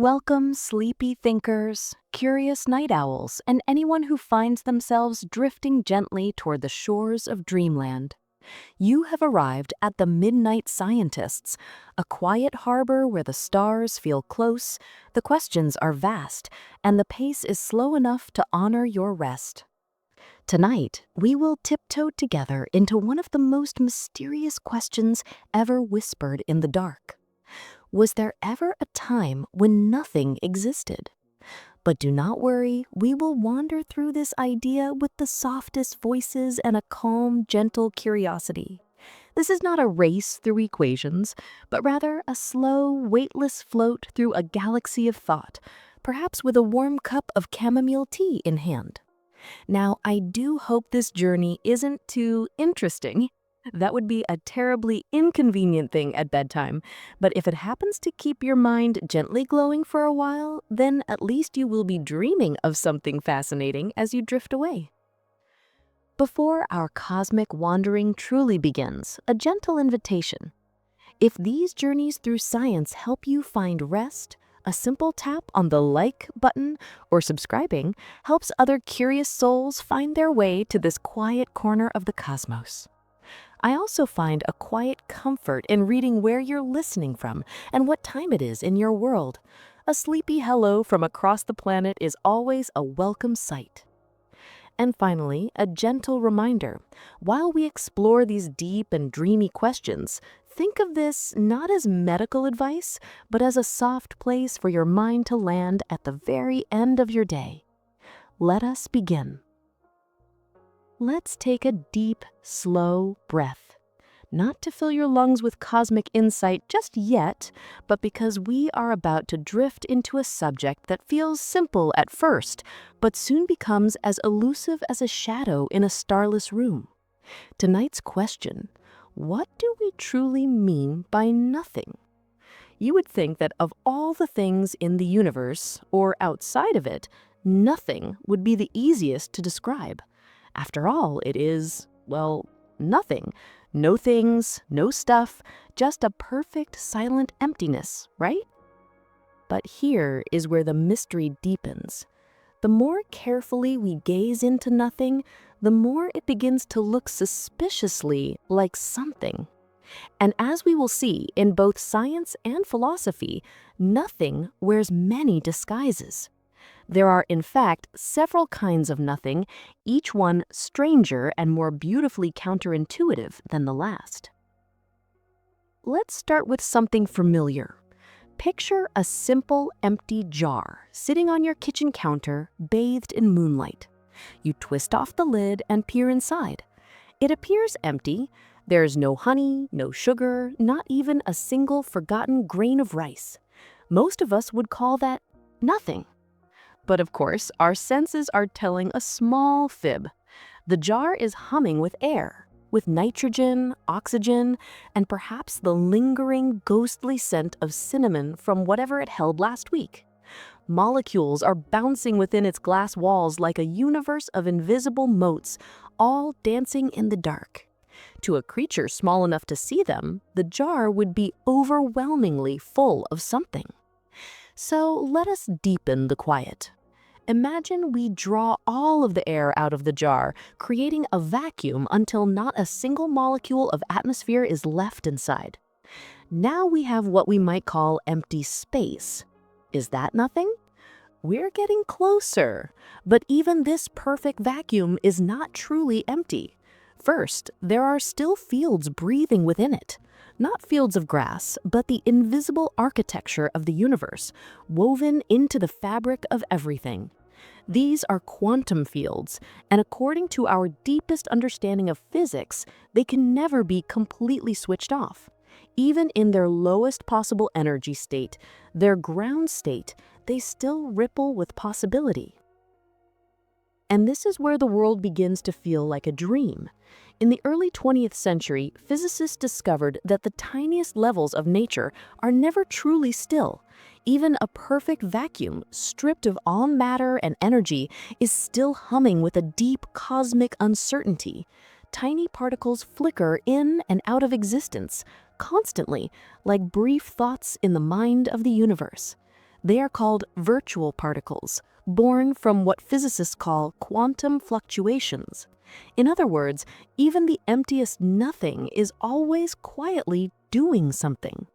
Welcome, sleepy thinkers, curious night owls, and anyone who finds themselves drifting gently toward the shores of dreamland. You have arrived at the Midnight Scientists, a quiet harbor where the stars feel close, the questions are vast, and the pace is slow enough to honor your rest. Tonight, we will tiptoe together into one of the most mysterious questions ever whispered in the dark. Was there ever a time when nothing existed? But do not worry, we will wander through this idea with the softest voices and a calm, gentle curiosity. This is not a race through equations, but rather a slow, weightless float through a galaxy of thought, perhaps with a warm cup of chamomile tea in hand. Now, I do hope this journey isn't too interesting. That would be a terribly inconvenient thing at bedtime, but if it happens to keep your mind gently glowing for a while, then at least you will be dreaming of something fascinating as you drift away. Before our cosmic wandering truly begins, a gentle invitation. If these journeys through science help you find rest, a simple tap on the like button or subscribing helps other curious souls find their way to this quiet corner of the cosmos. I also find a quiet comfort in reading where you're listening from and what time it is in your world. A sleepy hello from across the planet is always a welcome sight. And finally, a gentle reminder. While we explore these deep and dreamy questions, think of this not as medical advice, but as a soft place for your mind to land at the very end of your day. Let us begin. Let's take a deep, slow breath. Not to fill your lungs with cosmic insight just yet, but because we are about to drift into a subject that feels simple at first, but soon becomes as elusive as a shadow in a starless room. Tonight's question: what do we truly mean by nothing? You would think that of all the things in the universe, or outside of it, nothing would be the easiest to describe. After all, it is, well, nothing. No things, no stuff, just a perfect silent emptiness, right? But here is where the mystery deepens. The more carefully we gaze into nothing, the more it begins to look suspiciously like something. And as we will see in both science and philosophy, nothing wears many disguises. There are, in fact, several kinds of nothing, each one stranger and more beautifully counterintuitive than the last. Let's start with something familiar. Picture a simple, empty jar sitting on your kitchen counter, bathed in moonlight. You twist off the lid and peer inside. It appears empty. There's no honey, no sugar, not even a single forgotten grain of rice. Most of us would call that nothing. But of course, our senses are telling a small fib. The jar is humming with air, with nitrogen, oxygen, and perhaps the lingering, ghostly scent of cinnamon from whatever it held last week. Molecules are bouncing within its glass walls like a universe of invisible motes, all dancing in the dark. To a creature small enough to see them, the jar would be overwhelmingly full of something. So let us deepen the quiet. Imagine we draw all of the air out of the jar, creating a vacuum until not a single molecule of atmosphere is left inside. Now we have what we might call empty space. Is that nothing? We're getting closer, but even this perfect vacuum is not truly empty. First, there are still fields breathing within it. Not fields of grass, but the invisible architecture of the universe, woven into the fabric of everything. These are quantum fields, and according to our deepest understanding of physics, they can never be completely switched off. Even in their lowest possible energy state, their ground state, they still ripple with possibility. And this is where the world begins to feel like a dream. In the early 20th century, physicists discovered that the tiniest levels of nature are never truly still. Even a perfect vacuum, stripped of all matter and energy, is still humming with a deep cosmic uncertainty. Tiny particles flicker in and out of existence, constantly, like brief thoughts in the mind of the universe. They are called virtual particles, born from what physicists call quantum fluctuations. In other words, even the emptiest nothing is always quietly doing something.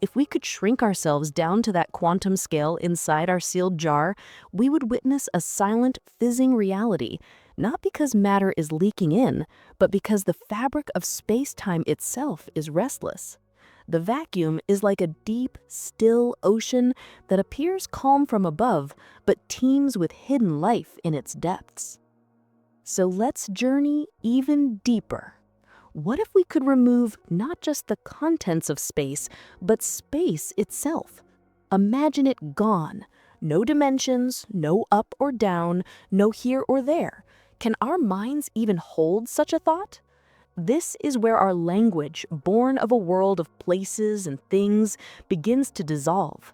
If we could shrink ourselves down to that quantum scale inside our sealed jar, we would witness a silent, fizzing reality, not because matter is leaking in, but because the fabric of space-time itself is restless. The vacuum is like a deep, still ocean that appears calm from above, but teems with hidden life in its depths. So let's journey even deeper. What if we could remove not just the contents of space, but space itself? Imagine it gone. No dimensions, no up or down, no here or there. Can our minds even hold such a thought? This is where our language, born of a world of places and things, begins to dissolve.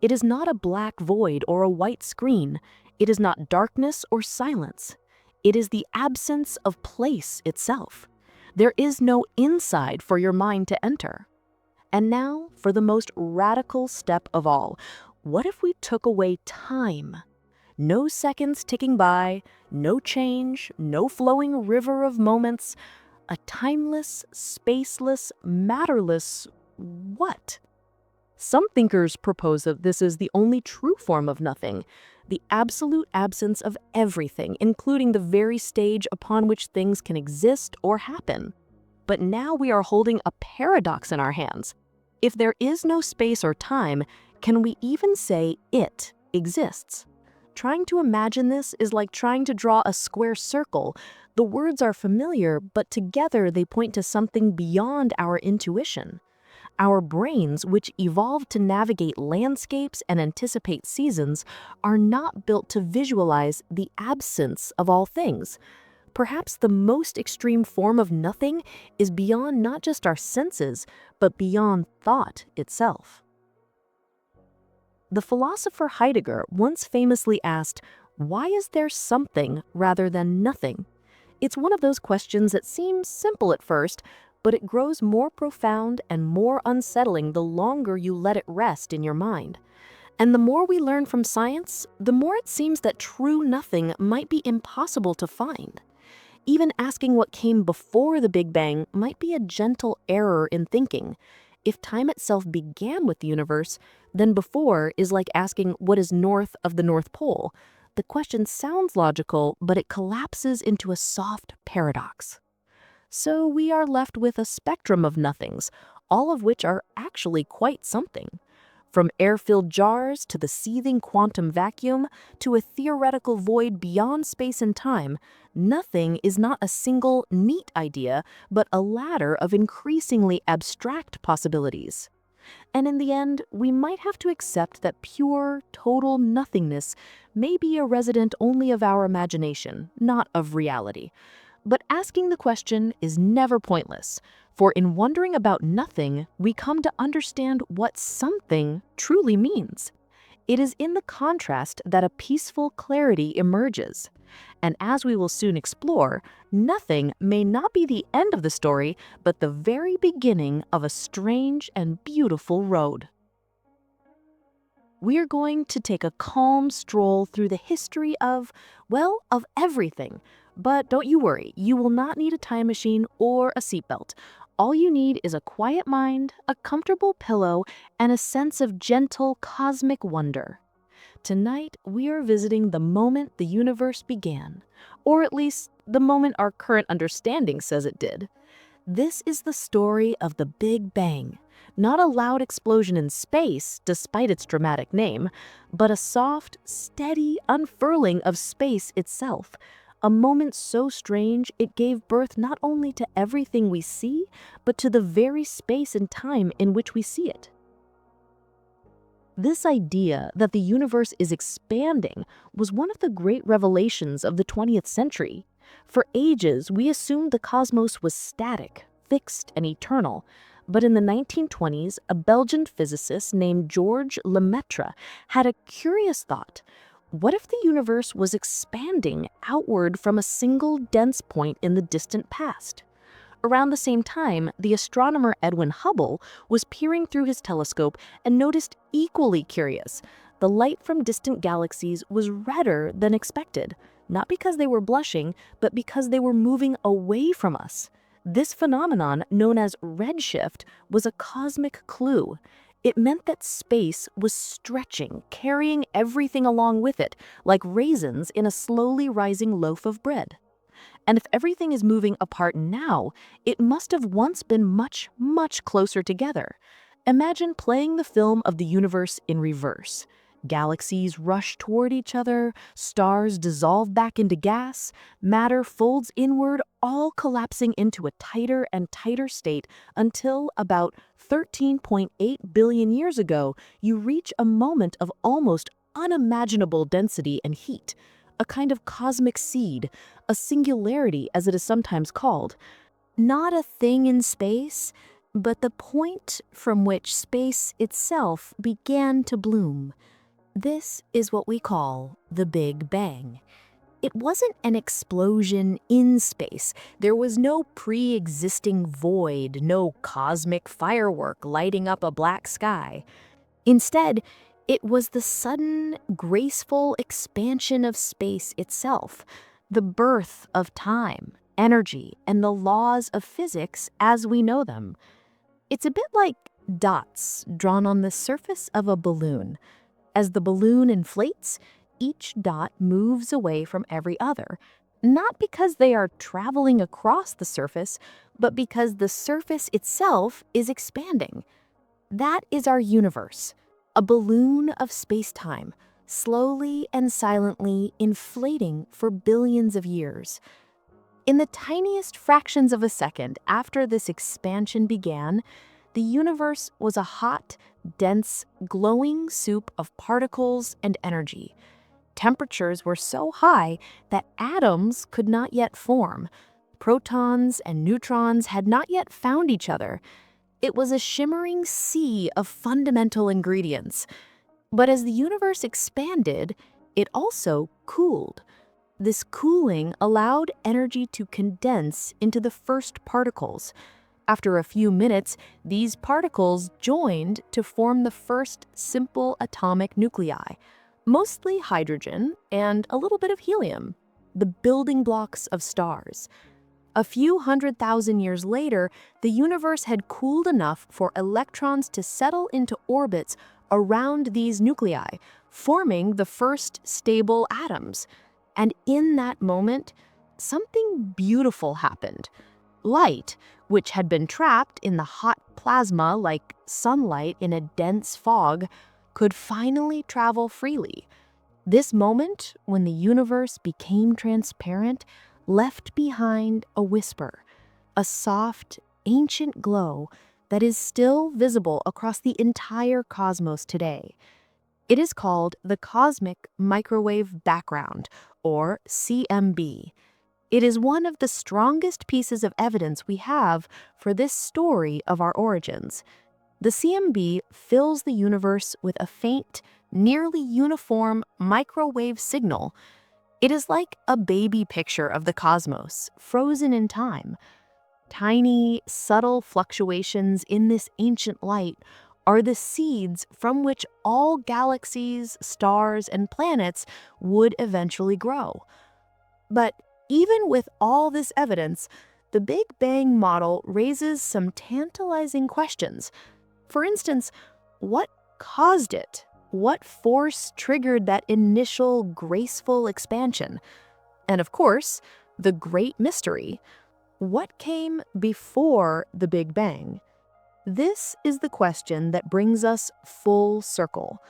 It is not a black void or a white screen. It is not darkness or silence. It is the absence of place itself. There is no inside for your mind to enter. And now, for the most radical step of all, what if we took away time? No seconds ticking by, no change, no flowing river of moments, a timeless, spaceless, matterless what? Some thinkers propose that this is the only true form of nothing, the absolute absence of everything, including the very stage upon which things can exist or happen. But now we are holding a paradox in our hands. If there is no space or time, can we even say it exists? Trying to imagine this is like trying to draw a square circle. The words are familiar, but together they point to something beyond our intuition. Our brains, which evolved to navigate landscapes and anticipate seasons, are not built to visualize the absence of all things. Perhaps the most extreme form of nothing is beyond not just our senses, but beyond thought itself. The philosopher Heidegger once famously asked, "Why is there something rather than nothing?" It's one of those questions that seems simple at first, but it grows more profound and more unsettling the longer you let it rest in your mind. And the more we learn from science, the more it seems that true nothing might be impossible to find. Even asking what came before the Big Bang might be a gentle error in thinking. If time itself began with the universe, then before is like asking what is north of the North Pole. The question sounds logical, but it collapses into a soft paradox. So we are left with a spectrum of nothings, all of which are actually quite something. From air-filled jars to the seething quantum vacuum to a theoretical void beyond space and time, nothing is not a single, neat idea, but a ladder of increasingly abstract possibilities. And in the end, we might have to accept that pure, total nothingness may be a resident only of our imagination, not of reality. But asking the question is never pointless, for in wondering about nothing, we come to understand what something truly means. It is in the contrast that a peaceful clarity emerges. And as we will soon explore, nothing may not be the end of the story, but the very beginning of a strange and beautiful road. We're going to take a calm stroll through the history of everything. But don't you worry, you will not need a time machine or a seatbelt. All you need is a quiet mind, a comfortable pillow, and a sense of gentle cosmic wonder. Tonight, we are visiting the moment the universe began, or at least the moment our current understanding says it did. This is the story of the Big Bang, not a loud explosion in space, despite its dramatic name, but a soft, steady unfurling of space itself, a moment so strange it gave birth not only to everything we see, but to the very space and time in which we see it. This idea that the universe is expanding was one of the great revelations of the 20th century. For ages, we assumed the cosmos was static, fixed, and eternal. But in the 1920s, a Belgian physicist named Georges Lemaitre had a curious thought. What if the universe was expanding outward from a single dense point in the distant past? Around the same time, the astronomer Edwin Hubble was peering through his telescope and noticed equally curious. the light from distant galaxies was redder than expected, not because they were blushing, but because they were moving away from us. This phenomenon, known as redshift, was a cosmic clue. It meant that space was stretching, carrying everything along with it, like raisins in a slowly rising loaf of bread. And if everything is moving apart now, it must have once been much, much closer together. Imagine playing the film of the universe in reverse. Galaxies rush toward each other, stars dissolve back into gas, matter folds inward, all collapsing into a tighter and tighter state until about 13.8 billion years ago, you reach a moment of almost unimaginable density and heat, a kind of cosmic seed, a singularity as it is sometimes called. Not a thing in space, but the point from which space itself began to bloom. This is what we call the Big Bang. It wasn't an explosion in space. There was no pre-existing void, no cosmic firework lighting up a black sky. Instead, it was the sudden, graceful expansion of space itself, the birth of time, energy, and the laws of physics as we know them. It's a bit like dots drawn on the surface of a balloon. As the balloon inflates, each dot moves away from every other, not because they are traveling across the surface, but because the surface itself is expanding. That is our universe, a balloon of space-time, slowly and silently inflating for billions of years. In the tiniest fractions of a second after this expansion began, the universe was a hot, dense, glowing soup of particles and energy. Temperatures were so high that atoms could not yet form. Protons and neutrons had not yet found each other. It was a shimmering sea of fundamental ingredients. But as the universe expanded, it also cooled. This cooling allowed energy to condense into the first particles. After a few minutes, these particles joined to form the first simple atomic nuclei, mostly hydrogen and a little bit of helium, the building blocks of stars. A few 100,000 years later, the universe had cooled enough for electrons to settle into orbits around these nuclei, forming the first stable atoms. And in that moment, something beautiful happened. Light, which had been trapped in the hot plasma like sunlight in a dense fog, could finally travel freely. This moment, when the universe became transparent, left behind a whisper, a soft, ancient glow that is still visible across the entire cosmos today. It is called the Cosmic Microwave Background, or CMB. It is one of the strongest pieces of evidence we have for this story of our origins. The CMB fills the universe with a faint, nearly uniform microwave signal. It is like a baby picture of the cosmos, frozen in time. Tiny, subtle fluctuations in this ancient light are the seeds from which all galaxies, stars, and planets would eventually grow. But even with all this evidence, the Big Bang model raises some tantalizing questions. For instance, what caused it? What force triggered that initial graceful expansion? And of course, the great mystery: what came before the Big Bang? This is the question that brings us full circle.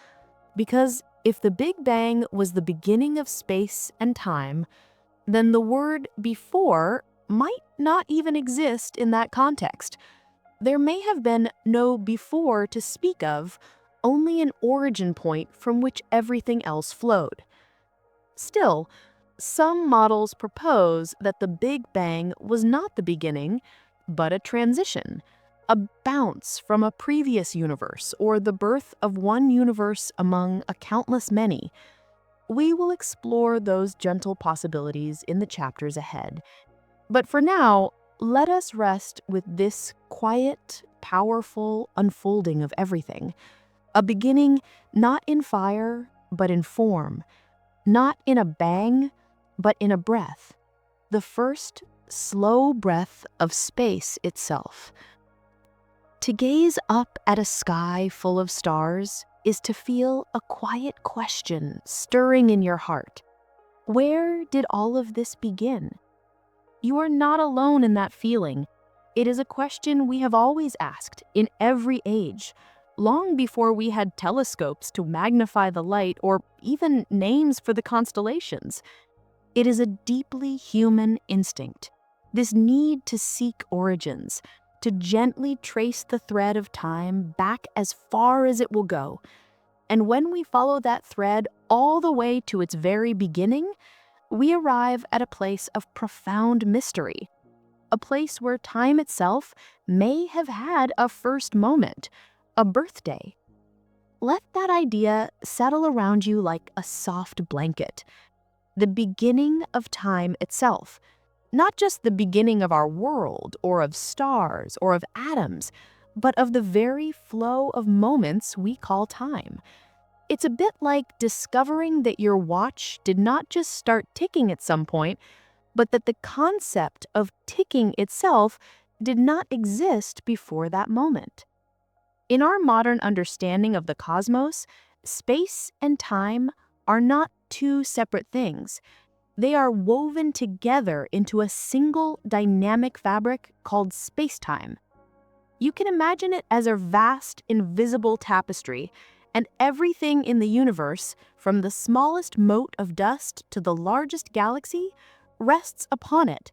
Because if the Big Bang was the beginning of space and time, then the word before might not even exist in that context. There may have been no before to speak of, only an origin point from which everything else flowed. Still, some models propose that the Big Bang was not the beginning, but a transition, a bounce from a previous universe, or the birth of one universe among a countless many. We will explore those gentle possibilities in the chapters ahead. But for now, let us rest with this quiet, powerful unfolding of everything. A beginning not in fire, but in form, not in a bang, but in a breath. The first slow breath of space itself. To gaze up at a sky full of stars is to feel a quiet question stirring in your heart. Where did all of this begin? You are not alone in that feeling. It is a question we have always asked in every age, long before we had telescopes to magnify the light or even names for the constellations. It is a deeply human instinct, this need to seek origins, to gently trace the thread of time back as far as it will go. And when we follow that thread all the way to its very beginning, we arrive at a place of profound mystery, a place where time itself may have had a first moment, a birthday. Let that idea settle around you like a soft blanket. The beginning of time itself, not just the beginning of our world or of stars or of atoms, but of the very flow of moments we call time. It's a bit like discovering that your watch did not just start ticking at some point, but that the concept of ticking itself did not exist before that moment. In our modern understanding of the cosmos, space and time are not two separate things. They are woven together into a single dynamic fabric called space-time. You can imagine it as a vast, invisible tapestry, and everything in the universe, from the smallest mote of dust to the largest galaxy, rests upon it.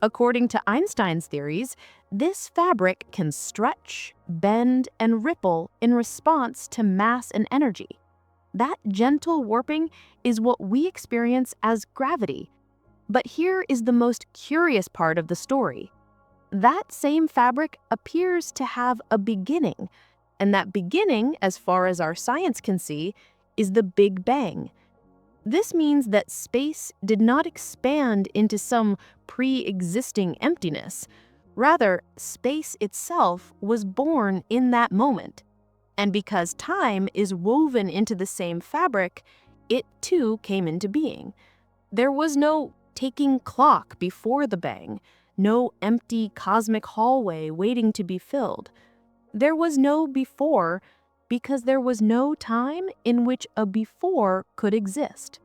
According to Einstein's theories, this fabric can stretch, bend, and ripple in response to mass and energy. That gentle warping is what we experience as gravity. But here is the most curious part of the story. That same fabric appears to have a beginning, and that beginning, as far as our science can see, is the Big Bang. This means that space did not expand into some pre-existing emptiness. Rather, space itself was born in that moment. And because time is woven into the same fabric, it too came into being. There was no ticking clock before the bang, no empty cosmic hallway waiting to be filled. There was no before because there was no time in which a before could exist.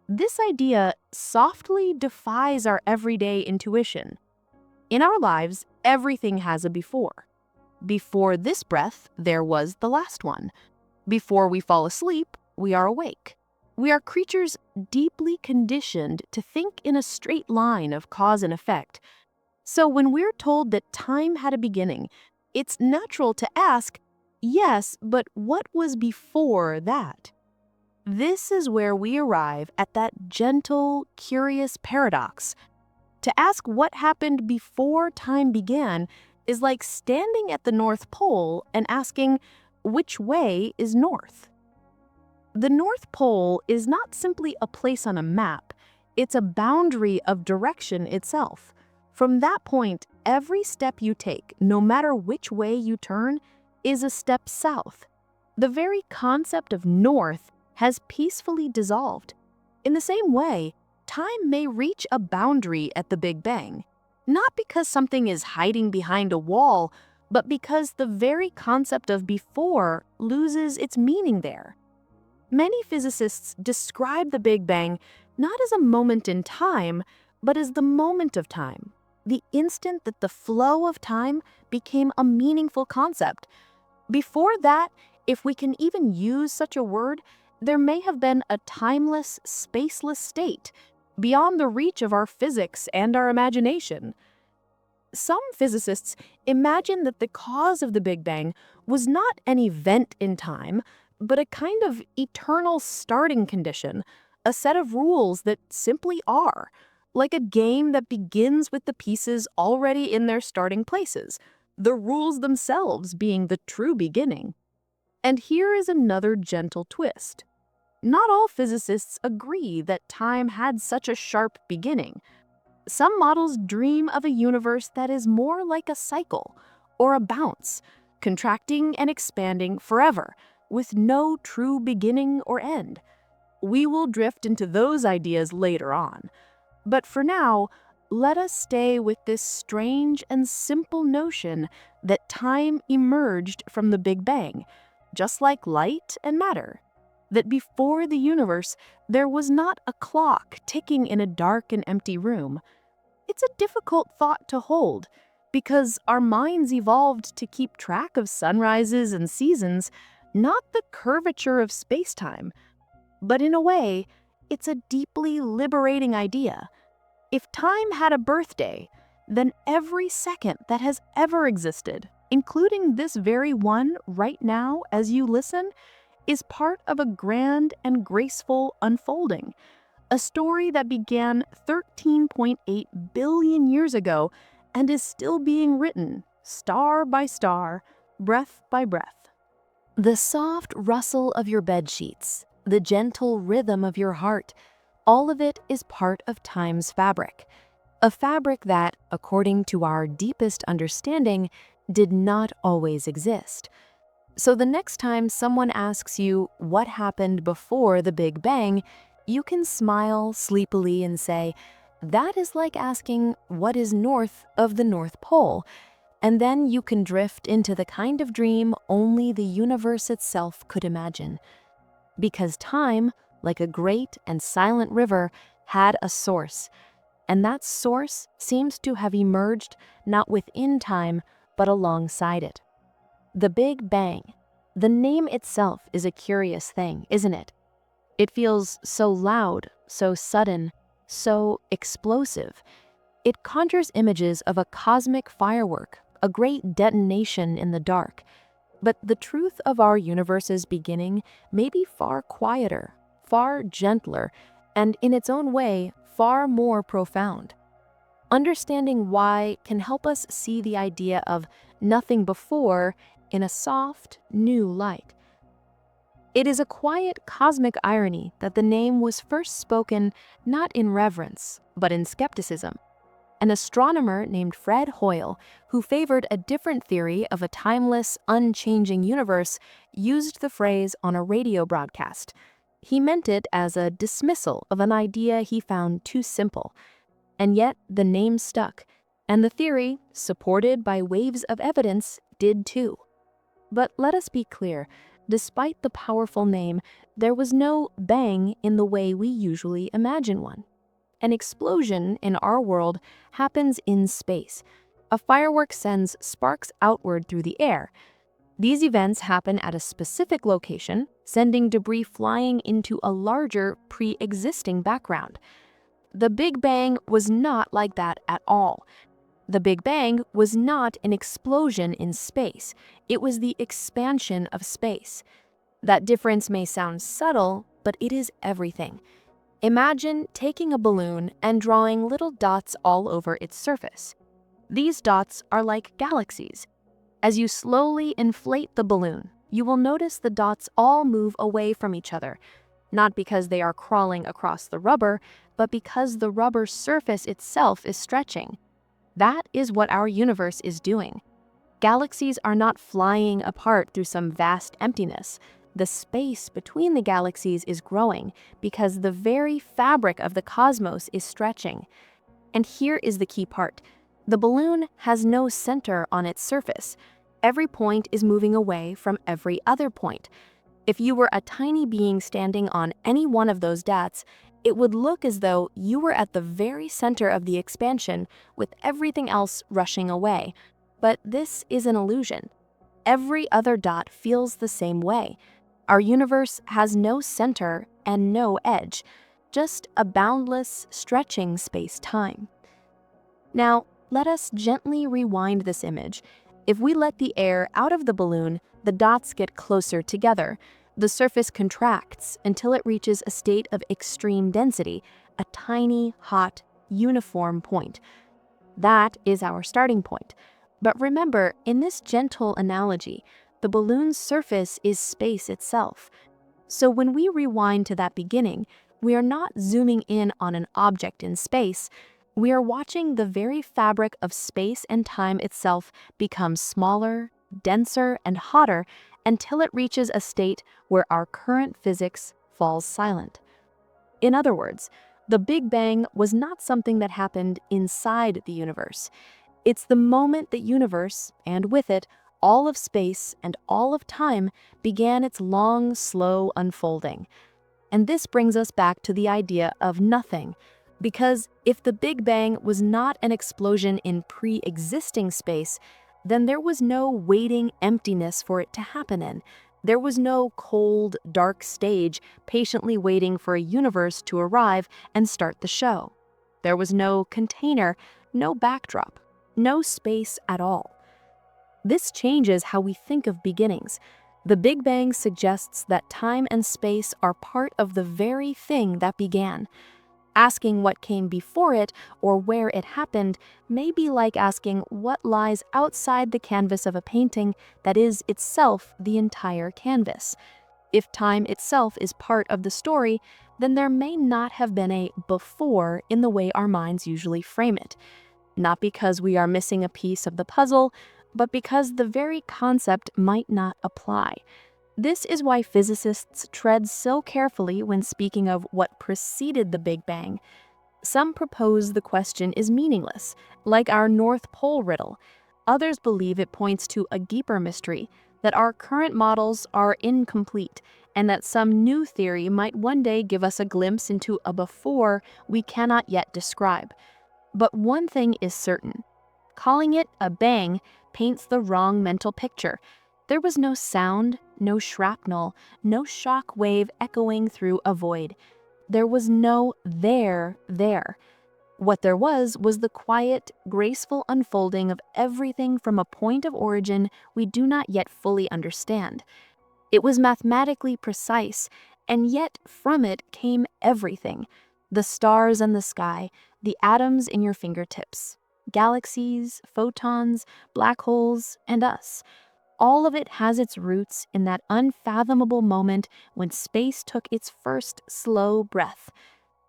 This idea softly defies our everyday intuition. In our lives, everything has a before. Before this breath, there was the last one. Before we fall asleep, we are awake. We are creatures deeply conditioned to think in a straight line of cause and effect. So when we're told that time had a beginning, it's natural to ask, yes, but what was before that? This is where we arrive at that gentle, curious paradox. To ask what happened before time began is like standing at the North Pole and asking, which way is north? The North Pole is not simply a place on a map, it's a boundary of direction itself. From that point, every step you take, no matter which way you turn, is a step south. The very concept of north has peacefully dissolved. In the same way, time may reach a boundary at the Big Bang, not because something is hiding behind a wall, but because the very concept of before loses its meaning there. Many physicists describe the Big Bang not as a moment in time, but as the moment of time, the instant that the flow of time became a meaningful concept. Before that, if we can even use such a word, there may have been a timeless, spaceless state, beyond the reach of our physics and our imagination. Some physicists imagine that the cause of the Big Bang was not an event in time, but a kind of eternal starting condition, a set of rules that simply are, like a game that begins with the pieces already in their starting places, the rules themselves being the true beginning. And here is another gentle twist. Not all physicists agree that time had such a sharp beginning. Some models dream of a universe that is more like a cycle or a bounce, contracting and expanding forever, with no true beginning or end. We will drift into those ideas later on. But for now, let us stay with this strange and simple notion that time emerged from the Big Bang, just like light and matter. That before the universe, there was not a clock ticking in a dark and empty room. It's a difficult thought to hold, because our minds evolved to keep track of sunrises and seasons, not the curvature of space-time. But in a way, it's a deeply liberating idea. If time had a birthday, then every second that has ever existed, including this very one right now as you listen, is part of a grand and graceful unfolding. A story that began 13.8 billion years ago and is still being written, star by star, breath by breath. The soft rustle of your bed sheets, the gentle rhythm of your heart, all of it is part of time's fabric. A fabric that, according to our deepest understanding, did not always exist. So the next time someone asks you what happened before the Big Bang, you can smile sleepily and say, that is like asking what is north of the North Pole. And then you can drift into the kind of dream only the universe itself could imagine. Because time, like a great and silent river, had a source. And that source seems to have emerged not within time, but alongside it. The Big Bang. The name itself is a curious thing, isn't it? It feels so loud, so sudden, so explosive. It conjures images of a cosmic firework, a great detonation in the dark. But the truth of our universe's beginning may be far quieter, far gentler, and in its own way, far more profound. Understanding why can help us see the idea of nothing before in a soft, new light. It is a quiet cosmic irony that the name was first spoken not in reverence, but in skepticism. An astronomer named Fred Hoyle, who favored a different theory of a timeless, unchanging universe, used the phrase on a radio broadcast. He meant it as a dismissal of an idea he found too simple. And yet the name stuck, and the theory, supported by waves of evidence, did too. But let us be clear, despite the powerful name, there was no bang in the way we usually imagine one. An explosion in our world happens in space. A firework sends sparks outward through the air. These events happen at a specific location, sending debris flying into a larger, pre-existing background. The Big Bang was not like that at all. The Big Bang was not an explosion in space. It was the expansion of space. That difference may sound subtle, but it is everything. Imagine taking a balloon and drawing little dots all over its surface. These dots are like galaxies. As you slowly inflate the balloon, you will notice the dots all move away from each other, not because they are crawling across the rubber, but because the rubber surface itself is stretching. That is what our universe is doing. Galaxies are not flying apart through some vast emptiness. The space between the galaxies is growing because the very fabric of the cosmos is stretching. And here is the key part. The balloon has no center on its surface. Every point is moving away from every other point. If you were a tiny being standing on any one of those dots, it would look as though you were at the very center of the expansion with everything else rushing away. But this is an illusion. Every other dot feels the same way. Our universe has no center and no edge, just a boundless, stretching space-time. Now, let us gently rewind this image. If we let the air out of the balloon, the dots get closer together. The surface contracts until it reaches a state of extreme density, a tiny, hot, uniform point. That is our starting point. But remember, in this gentle analogy, the balloon's surface is space itself. So when we rewind to that beginning, we are not zooming in on an object in space. We are watching the very fabric of space and time itself become smaller, denser, and hotter until it reaches a state where our current physics falls silent. In other words, the Big Bang was not something that happened inside the universe. It's the moment the universe, and with it, all of space and all of time, began its long, slow unfolding. And this brings us back to the idea of nothing. Because if the Big Bang was not an explosion in pre-existing space, then there was no waiting emptiness for it to happen in. There was no cold, dark stage patiently waiting for a universe to arrive and start the show. There was no container, no backdrop, no space at all. This changes how we think of beginnings. The Big Bang suggests that time and space are part of the very thing that began. Asking what came before it or where it happened may be like asking what lies outside the canvas of a painting that is itself the entire canvas. If time itself is part of the story, then there may not have been a before in the way our minds usually frame it. Not because we are missing a piece of the puzzle, but because the very concept might not apply. This is why physicists tread so carefully when speaking of what preceded the Big Bang. Some propose the question is meaningless, like our North Pole riddle. Others believe it points to a deeper mystery, that our current models are incomplete, and that some new theory might one day give us a glimpse into a before we cannot yet describe. But one thing is certain. Calling it a bang paints the wrong mental picture. There was no sound, no shrapnel, no shock wave echoing through a void. There was no there. What there was the quiet, graceful unfolding of everything from a point of origin we do not yet fully understand. It was mathematically precise, and yet from it came everything. The stars and the sky, the atoms in your fingertips, galaxies, photons, black holes, and us. All of it has its roots in that unfathomable moment when space took its first slow breath.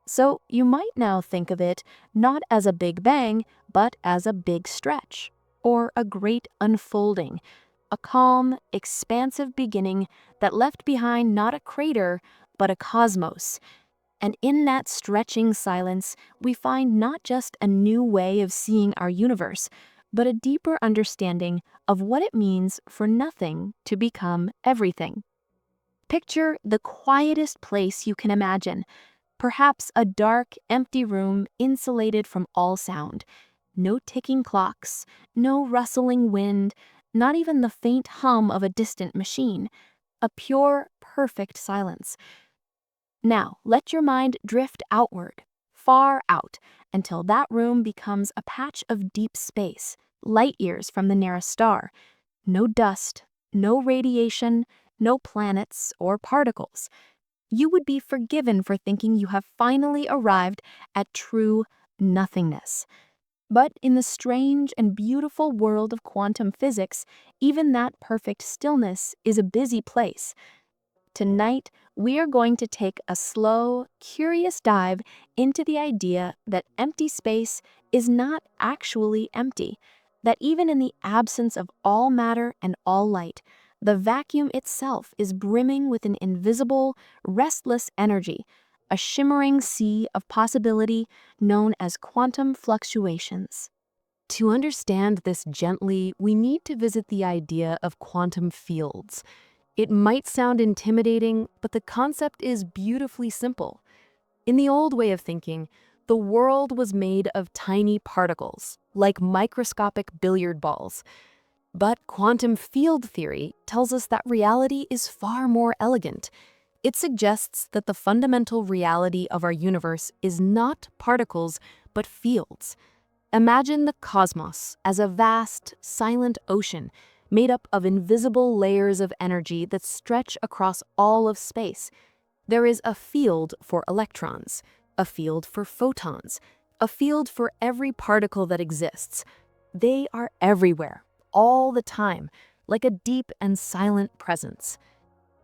So you might now think of it not as a Big Bang, but as a big stretch, or a great unfolding, a calm, expansive beginning that left behind not a crater, but a cosmos. And in that stretching silence, we find not just a new way of seeing our universe, but a deeper understanding of what it means for nothing to become everything. Picture the quietest place you can imagine, perhaps a dark, empty room insulated from all sound. No ticking clocks, no rustling wind, not even the faint hum of a distant machine. A pure, perfect silence. Now, let your mind drift outward, far out, until that room becomes a patch of deep space, light years from the nearest star. No dust, no radiation, no planets or particles. You would be forgiven for thinking you have finally arrived at true nothingness. But in the strange and beautiful world of quantum physics, even that perfect stillness is a busy place. Tonight, we are going to take a slow, curious dive into the idea that empty space is not actually empty, that even in the absence of all matter and all light, the vacuum itself is brimming with an invisible, restless energy, a shimmering sea of possibility known as quantum fluctuations. To understand this gently, we need to visit the idea of quantum fields. It might sound intimidating, but the concept is beautifully simple. In the old way of thinking, the world was made of tiny particles, like microscopic billiard balls. But quantum field theory tells us that reality is far more elegant. It suggests that the fundamental reality of our universe is not particles, but fields. Imagine the cosmos as a vast, silent ocean made up of invisible layers of energy that stretch across all of space. There is a field for electrons, a field for photons, a field for every particle that exists. They are everywhere, all the time, like a deep and silent presence.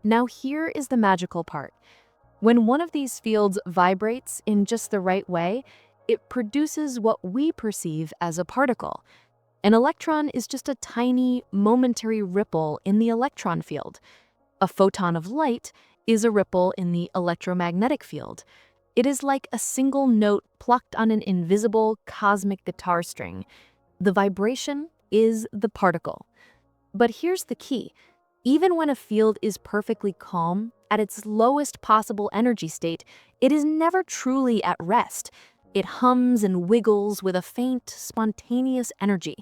Now here is the magical part. When one of these fields vibrates in just the right way, it produces what we perceive as a particle. An electron is just a tiny, momentary ripple in the electron field. A photon of light is a ripple in the electromagnetic field. It is like a single note plucked on an invisible cosmic guitar string. The vibration is the particle. But here's the key. Even when a field is perfectly calm, at its lowest possible energy state, it is never truly at rest. It hums and wiggles with a faint, spontaneous energy,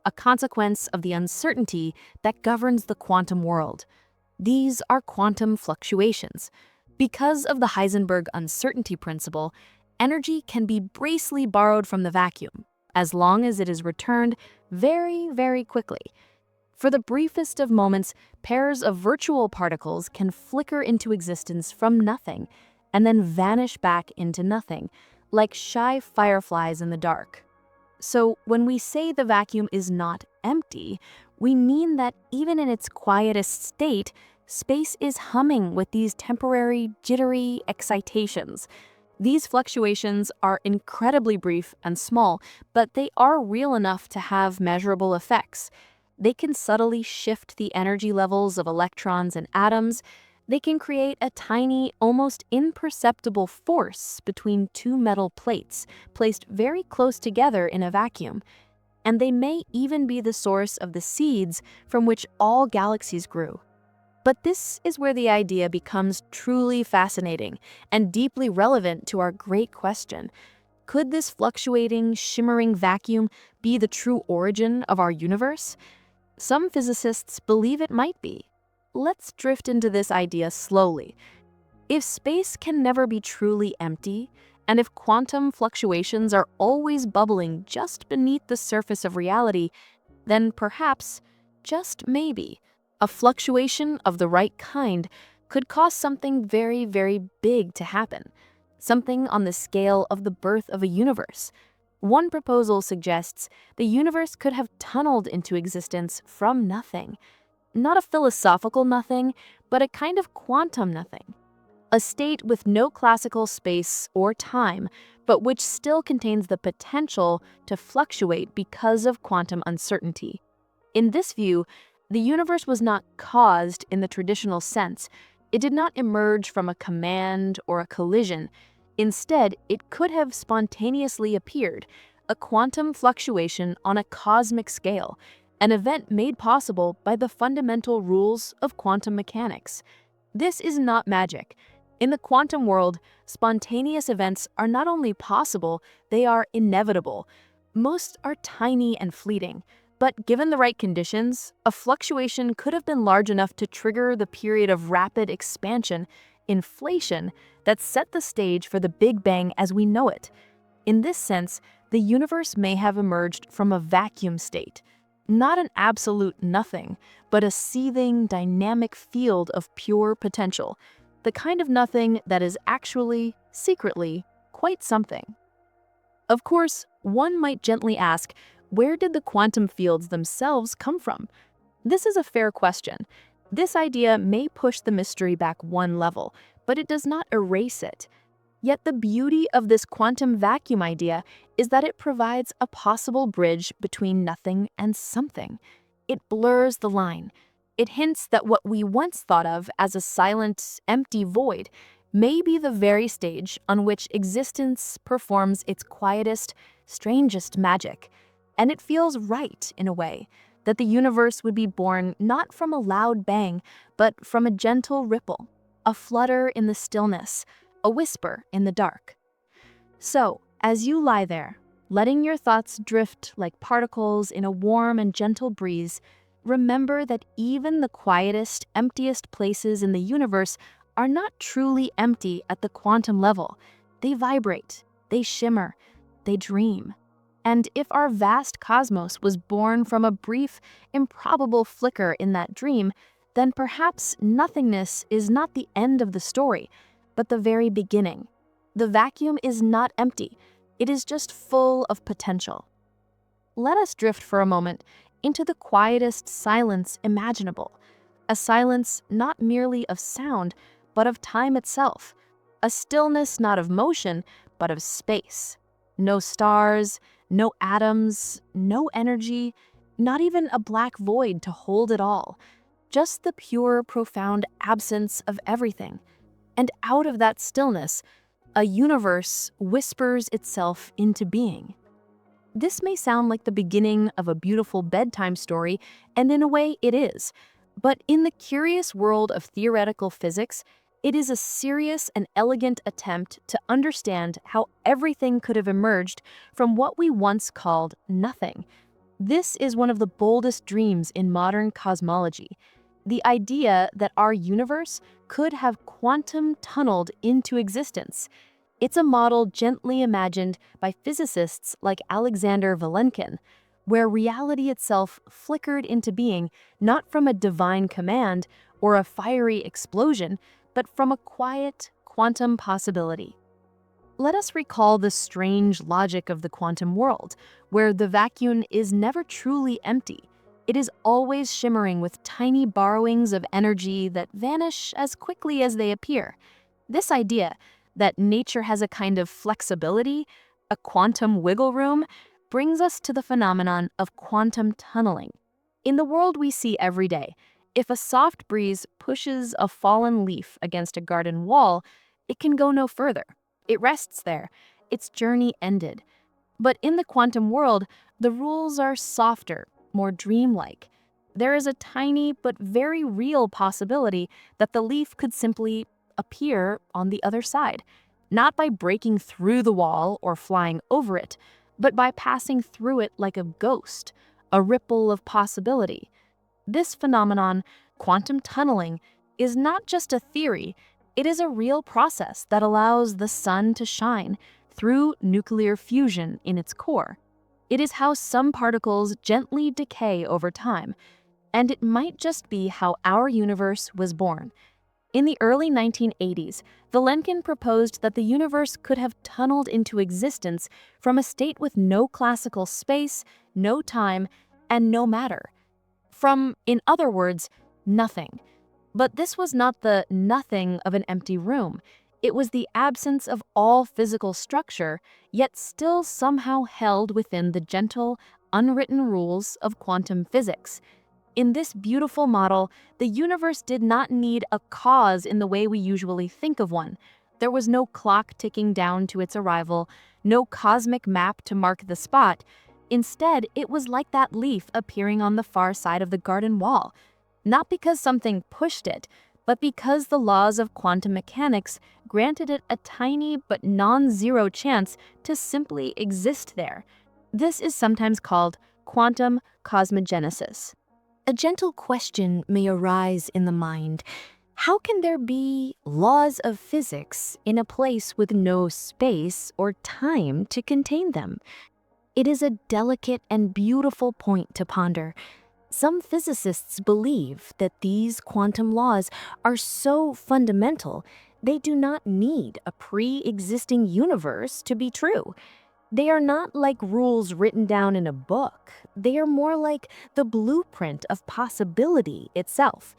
a consequence of the uncertainty that governs the quantum world. These are quantum fluctuations. Because of the Heisenberg uncertainty principle, energy can be bracely borrowed from the vacuum, as long as it is returned very, very quickly. For the briefest of moments, pairs of virtual particles can flicker into existence from nothing and then vanish back into nothing, like shy fireflies in the dark. So when we say the vacuum is not empty, we mean that even in its quietest state, space is humming with these temporary, jittery excitations. These fluctuations are incredibly brief and small, but they are real enough to have measurable effects. They can subtly shift the energy levels of electrons and atoms. They can create a tiny, almost imperceptible force between two metal plates placed very close together in a vacuum. And they may even be the source of the seeds from which all galaxies grew. But this is where the idea becomes truly fascinating and deeply relevant to our great question. Could this fluctuating, shimmering vacuum be the true origin of our universe? Some physicists believe it might be. Let's drift into this idea slowly. If space can never be truly empty, and if quantum fluctuations are always bubbling just beneath the surface of reality, then perhaps, just maybe, a fluctuation of the right kind could cause something very, very big to happen, something on the scale of the birth of a universe. One proposal suggests the universe could have tunneled into existence from nothing. Not a philosophical nothing, but a kind of quantum nothing. A state with no classical space or time, but which still contains the potential to fluctuate because of quantum uncertainty. In this view, the universe was not caused in the traditional sense. It did not emerge from a command or a collision. Instead, it could have spontaneously appeared, a quantum fluctuation on a cosmic scale, an event made possible by the fundamental rules of quantum mechanics. This is not magic. In the quantum world, spontaneous events are not only possible, they are inevitable. Most are tiny and fleeting, but given the right conditions, a fluctuation could have been large enough to trigger the period of rapid expansion, inflation, that set the stage for the Big Bang as we know it. In this sense, the universe may have emerged from a vacuum state, not an absolute nothing, but a seething, dynamic field of pure potential, the kind of nothing that is actually, secretly, quite something. Of course, one might gently ask, where did the quantum fields themselves come from? This is a fair question. This idea may push the mystery back one level, but it does not erase it. Yet the beauty of this quantum vacuum idea is that it provides a possible bridge between nothing and something. It blurs the line. It hints that what we once thought of as a silent, empty void may be the very stage on which existence performs its quietest, strangest magic. And it feels right, in a way, that the universe would be born not from a loud bang, but from a gentle ripple, a flutter in the stillness, a whisper in the dark. So, as you lie there, letting your thoughts drift like particles in a warm and gentle breeze, remember that even the quietest, emptiest places in the universe are not truly empty at the quantum level. They vibrate, they shimmer, they dream. And if our vast cosmos was born from a brief, improbable flicker in that dream, then perhaps nothingness is not the end of the story, but the very beginning. The vacuum is not empty. It is just full of potential. Let us drift for a moment into the quietest silence imaginable, a silence not merely of sound, but of time itself, a stillness not of motion, but of space. No stars, no atoms, no energy, not even a black void to hold it all, just the pure, profound absence of everything. And out of that stillness, a universe whispers itself into being. This may sound like the beginning of a beautiful bedtime story, and in a way it is. But in the curious world of theoretical physics, it is a serious and elegant attempt to understand how everything could have emerged from what we once called nothing. This is one of the boldest dreams in modern cosmology. The idea that our universe could have quantum tunneled into existence. It's a model gently imagined by physicists like Alexander Vilenkin, where reality itself flickered into being not from a divine command or a fiery explosion, but from a quiet quantum possibility. Let us recall the strange logic of the quantum world, where the vacuum is never truly empty. It is always shimmering with tiny borrowings of energy that vanish as quickly as they appear. This idea that nature has a kind of flexibility, a quantum wiggle room, brings us to the phenomenon of quantum tunneling. In the world we see every day, if a soft breeze pushes a fallen leaf against a garden wall, it can go no further. It rests there, its journey ended. But in the quantum world, the rules are softer, more dreamlike. There is a tiny but very real possibility that the leaf could simply appear on the other side, not by breaking through the wall or flying over it, but by passing through it like a ghost, a ripple of possibility. This phenomenon, quantum tunneling, is not just a theory, it is a real process that allows the sun to shine through nuclear fusion in its core. It is how some particles gently decay over time, and it might just be how our universe was born. In the early 1980s, Vilenkin proposed that the universe could have tunneled into existence from a state with no classical space, no time, and no matter. From, in other words, nothing. But this was not the nothing of an empty room. It was the absence of all physical structure, yet still somehow held within the gentle, unwritten rules of quantum physics. In this beautiful model, the universe did not need a cause in the way we usually think of one. There was no clock ticking down to its arrival, no cosmic map to mark the spot. Instead, it was like that leaf appearing on the far side of the garden wall, not because something pushed it, but because the laws of quantum mechanics granted it a tiny but non-zero chance to simply exist there. This is sometimes called quantum cosmogenesis. A gentle question may arise in the mind. How can there be laws of physics in a place with no space or time to contain them? It is a delicate and beautiful point to ponder. Some physicists believe that these quantum laws are so fundamental, they do not need a pre-existing universe to be true. They are not like rules written down in a book. They are more like the blueprint of possibility itself.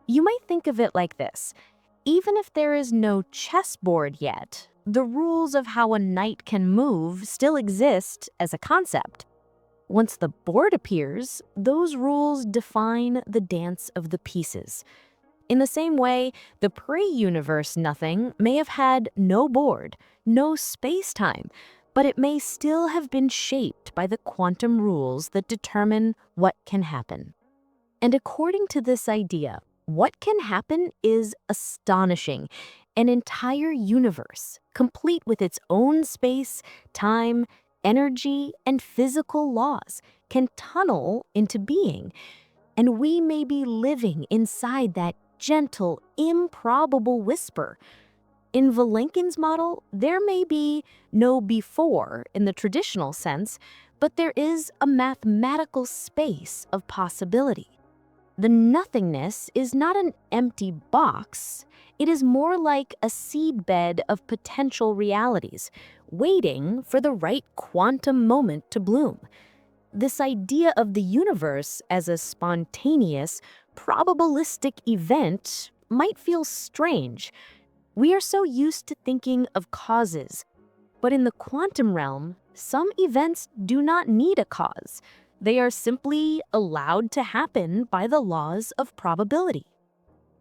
You might think of it like this. Even if there is no chessboard yet, the rules of how a knight can move still exist as a concept. Once the board appears, those rules define the dance of the pieces. In the same way, the pre-universe nothing may have had no board, no space-time, but it may still have been shaped by the quantum rules that determine what can happen. And according to this idea, what can happen is astonishing. An entire universe, complete with its own space, time, energy, and physical laws, can tunnel into being. And we may be living inside that gentle, improbable whisper. In Vilenkin's model, there may be no before in the traditional sense, but there is a mathematical space of possibility. The nothingness is not an empty box. It is more like a seedbed of potential realities, waiting for the right quantum moment to bloom. This idea of the universe as a spontaneous, probabilistic event might feel strange. We are so used to thinking of causes, but in the quantum realm, some events do not need a cause. They are simply allowed to happen by the laws of probability.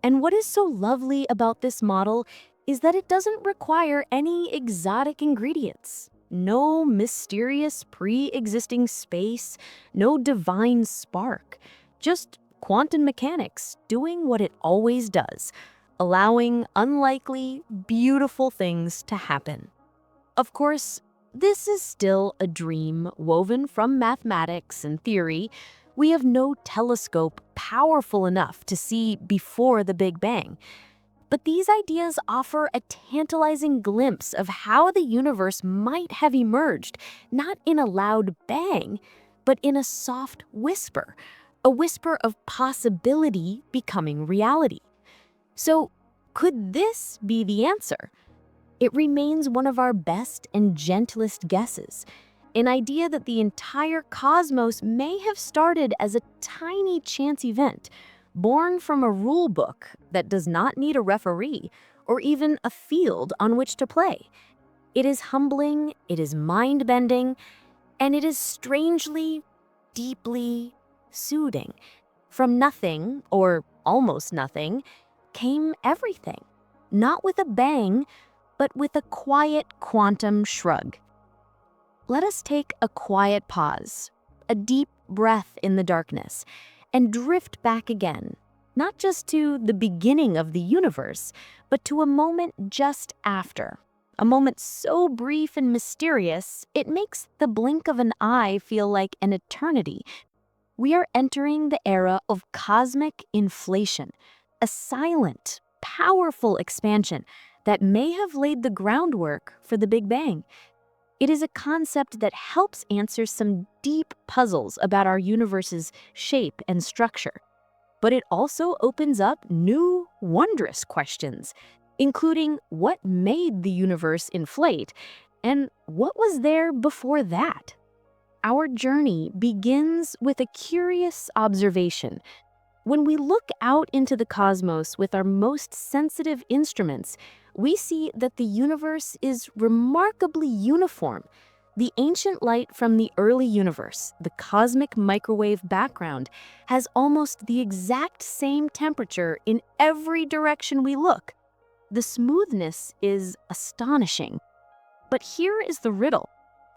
And what is so lovely about this model is that it doesn't require any exotic ingredients. No mysterious pre-existing space, no divine spark, just quantum mechanics doing what it always does, allowing unlikely, beautiful things to happen. Of course, this is still a dream woven from mathematics and theory. We have no telescope powerful enough to see before the Big Bang. But these ideas offer a tantalizing glimpse of how the universe might have emerged, not in a loud bang, but in a soft whisper, a whisper of possibility becoming reality. So, could this be the answer? It remains one of our best and gentlest guesses, an idea that the entire cosmos may have started as a tiny chance event, born from a rule book that does not need a referee or even a field on which to play. It is humbling, it is mind-bending, and it is strangely, deeply soothing. From nothing, or almost nothing, came everything. Not with a bang, but with a quiet quantum shrug. Let us take a quiet pause, a deep breath in the darkness, and drift back again, not just to the beginning of the universe, but to a moment just after. A moment so brief and mysterious, it makes the blink of an eye feel like an eternity. We are entering the era of cosmic inflation, a silent, powerful expansion that may have laid the groundwork for the Big Bang. It is a concept that helps answer some deep puzzles about our universe's shape and structure. But it also opens up new, wondrous questions, including what made the universe inflate and what was there before that. Our journey begins with a curious observation. When we look out into the cosmos with our most sensitive instruments, we see that the universe is remarkably uniform. The ancient light from the early universe, the cosmic microwave background, has almost the exact same temperature in every direction we look. The smoothness is astonishing. But here is the riddle.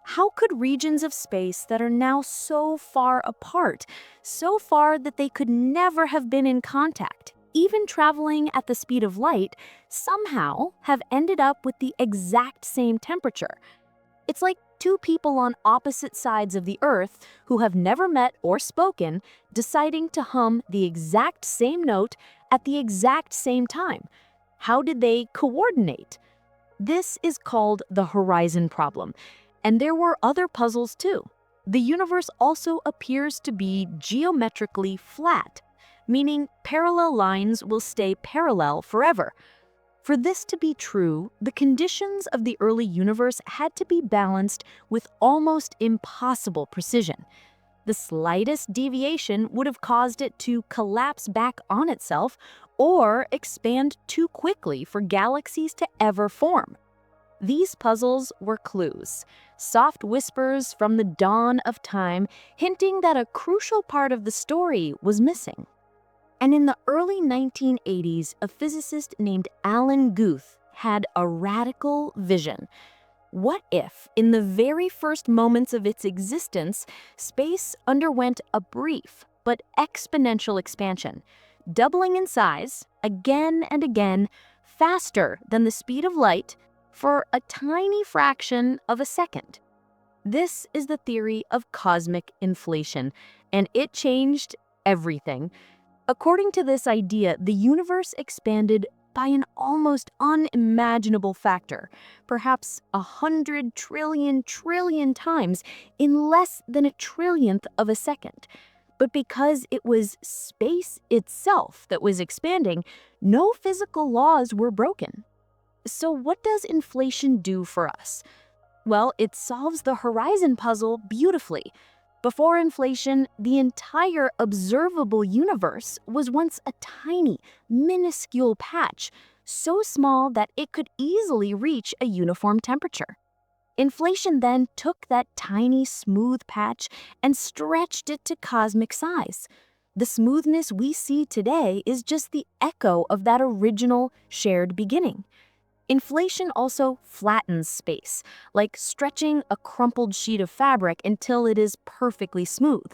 How could regions of space that are now so far apart, so far that they could never have been in contact, even traveling at the speed of light, somehow have ended up with the exact same temperature? It's like two people on opposite sides of the Earth who have never met or spoken, deciding to hum the exact same note at the exact same time. How did they coordinate? This is called the horizon problem. And there were other puzzles too. The universe also appears to be geometrically flat, meaning parallel lines will stay parallel forever. For this to be true, the conditions of the early universe had to be balanced with almost impossible precision. The slightest deviation would have caused it to collapse back on itself or expand too quickly for galaxies to ever form. These puzzles were clues, soft whispers from the dawn of time, hinting that a crucial part of the story was missing. And in the early 1980s, a physicist named Alan Guth had a radical vision. What if, in the very first moments of its existence, space underwent a brief but exponential expansion, doubling in size again and again, faster than the speed of light, for a tiny fraction of a second? This is the theory of cosmic inflation, and it changed everything. According to this idea, the universe expanded by an almost unimaginable factor, perhaps 100 trillion times in less than a trillionth of a second. But because it was space itself that was expanding, no physical laws were broken. So what does inflation do for us? Well, it solves the horizon puzzle beautifully. Before inflation, the entire observable universe was once a tiny, minuscule patch, so small that it could easily reach a uniform temperature. Inflation then took that tiny smooth patch and stretched it to cosmic size. The smoothness we see today is just the echo of that original shared beginning. Inflation also flattens space, like stretching a crumpled sheet of fabric until it is perfectly smooth.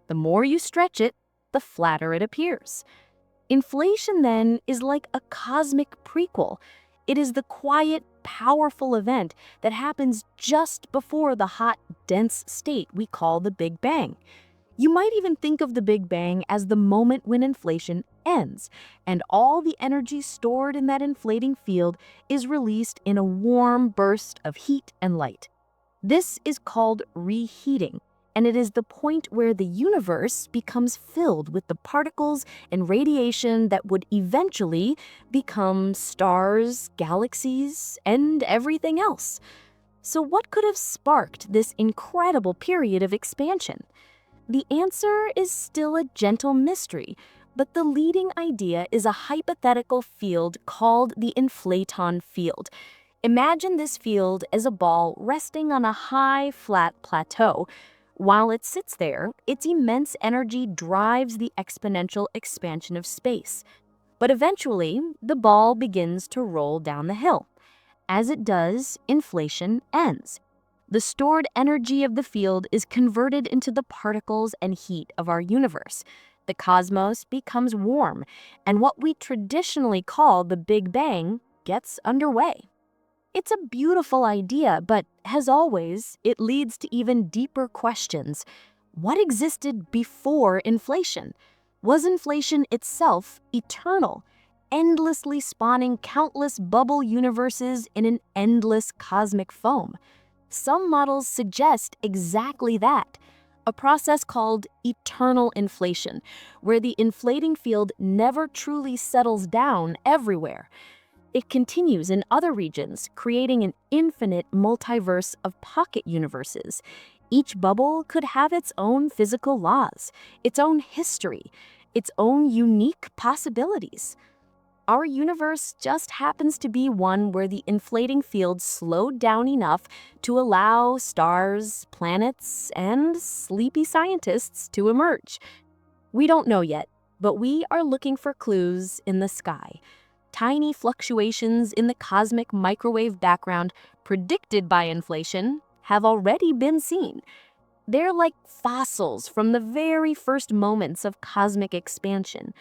The more you stretch it, the flatter it appears. Inflation, then, is like a cosmic prequel. It is the quiet, powerful event that happens just before the hot, dense state we call the Big Bang. You might even think of the Big Bang as the moment when inflation ends, and all the energy stored in that inflating field is released in a warm burst of heat and light. This is called reheating, and it is the point where the universe becomes filled with the particles and radiation that would eventually become stars, galaxies, and everything else. So, what could have sparked this incredible period of expansion? The answer is still a gentle mystery, but the leading idea is a hypothetical field called the inflaton field. Imagine this field as a ball resting on a high, flat plateau. While it sits there, its immense energy drives the exponential expansion of space. But eventually, the ball begins to roll down the hill. As it does, inflation ends. The stored energy of the field is converted into the particles and heat of our universe. The cosmos becomes warm, and what we traditionally call the Big Bang gets underway. It's a beautiful idea, but as always, it leads to even deeper questions. What existed before inflation? Was inflation itself eternal, endlessly spawning countless bubble universes in an endless cosmic foam? Some models suggest exactly that, a process called eternal inflation, where the inflating field never truly settles down everywhere. It continues in other regions, creating an infinite multiverse of pocket universes. Each bubble could have its own physical laws, its own history, its own unique possibilities. Our universe just happens to be one where the inflating field slowed down enough to allow stars, planets, and sleepy scientists to emerge. We don't know yet, but we are looking for clues in the sky. Tiny fluctuations in the cosmic microwave background predicted by inflation have already been seen. They're like fossils from the very first moments of cosmic expansion.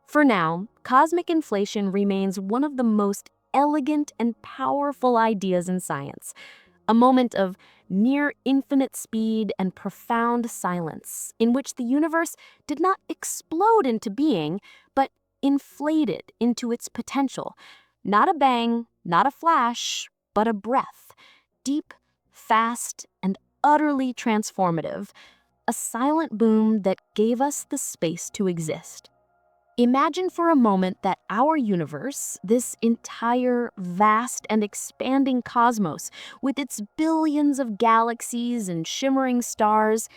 For now, cosmic inflation remains one of the most elegant and powerful ideas in science, a moment of near infinite speed and profound silence in which the universe did not explode into being, but inflated into its potential. Not a bang, not a flash, but a breath, deep, fast, and utterly transformative, a silent boom that gave us the space to exist. Imagine for a moment that our universe, this entire vast and expanding cosmos, with its billions of galaxies and shimmering stars,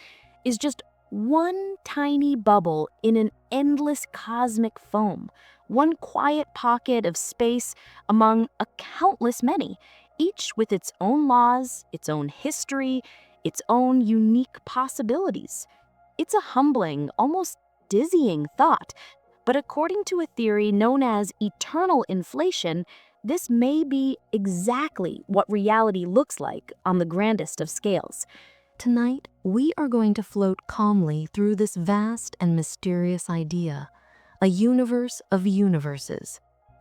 is just one tiny bubble in an endless cosmic foam, one quiet pocket of space among a countless many, each with its own laws, its own history, its own unique possibilities. It's a humbling, almost dizzying thought. But according to a theory known as eternal inflation, this may be exactly what reality looks like on the grandest of scales. Tonight, we are going to float calmly through this vast and mysterious idea, a universe of universes,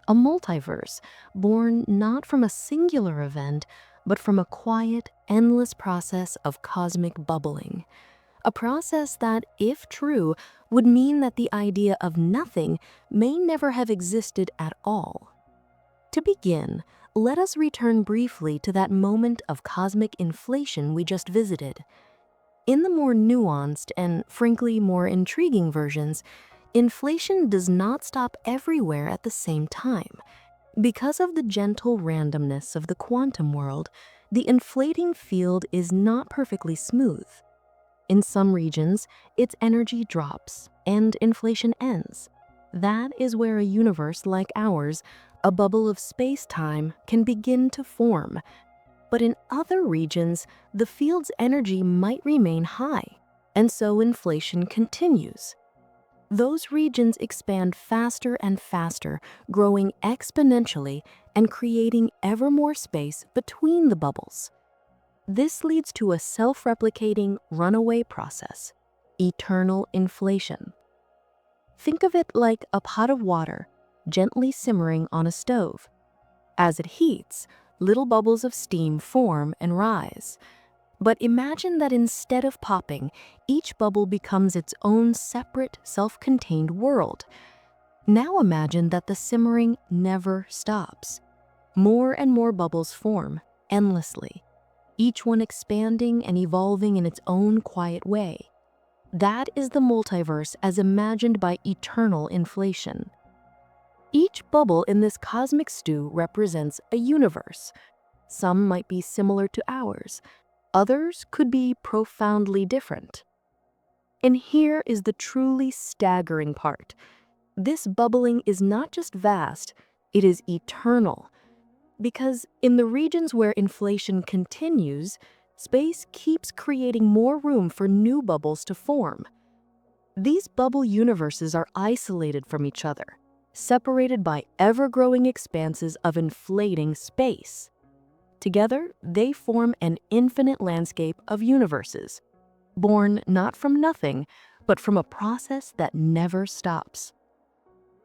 a multiverse born not from a singular event, but from a quiet, endless process of cosmic bubbling. A process that, if true, would mean that the idea of nothing may never have existed at all. To begin, let us return briefly to that moment of cosmic inflation we just visited. In the more nuanced and, frankly, more intriguing versions, inflation does not stop everywhere at the same time. Because of the gentle randomness of the quantum world, the inflating field is not perfectly smooth. In some regions, its energy drops and inflation ends. That is where a universe like ours, a bubble of space-time, can begin to form. But in other regions, the field's energy might remain high, and so inflation continues. Those regions expand faster and faster, growing exponentially and creating ever more space between the bubbles. This leads to a self-replicating runaway process, eternal inflation. Think of it like a pot of water gently simmering on a stove. As it heats, little bubbles of steam form and rise. But imagine that instead of popping, each bubble becomes its own separate, self-contained world. Now imagine that the simmering never stops. More and more bubbles form, endlessly, each one expanding and evolving in its own quiet way. That is the multiverse as imagined by eternal inflation. Each bubble in this cosmic stew represents a universe. Some might be similar to ours. Others could be profoundly different. And here is the truly staggering part. This bubbling is not just vast, it is eternal. Because in the regions where inflation continues, space keeps creating more room for new bubbles to form. These bubble universes are isolated from each other, separated by ever-growing expanses of inflating space. Together, they form an infinite landscape of universes, born not from nothing, but from a process that never stops.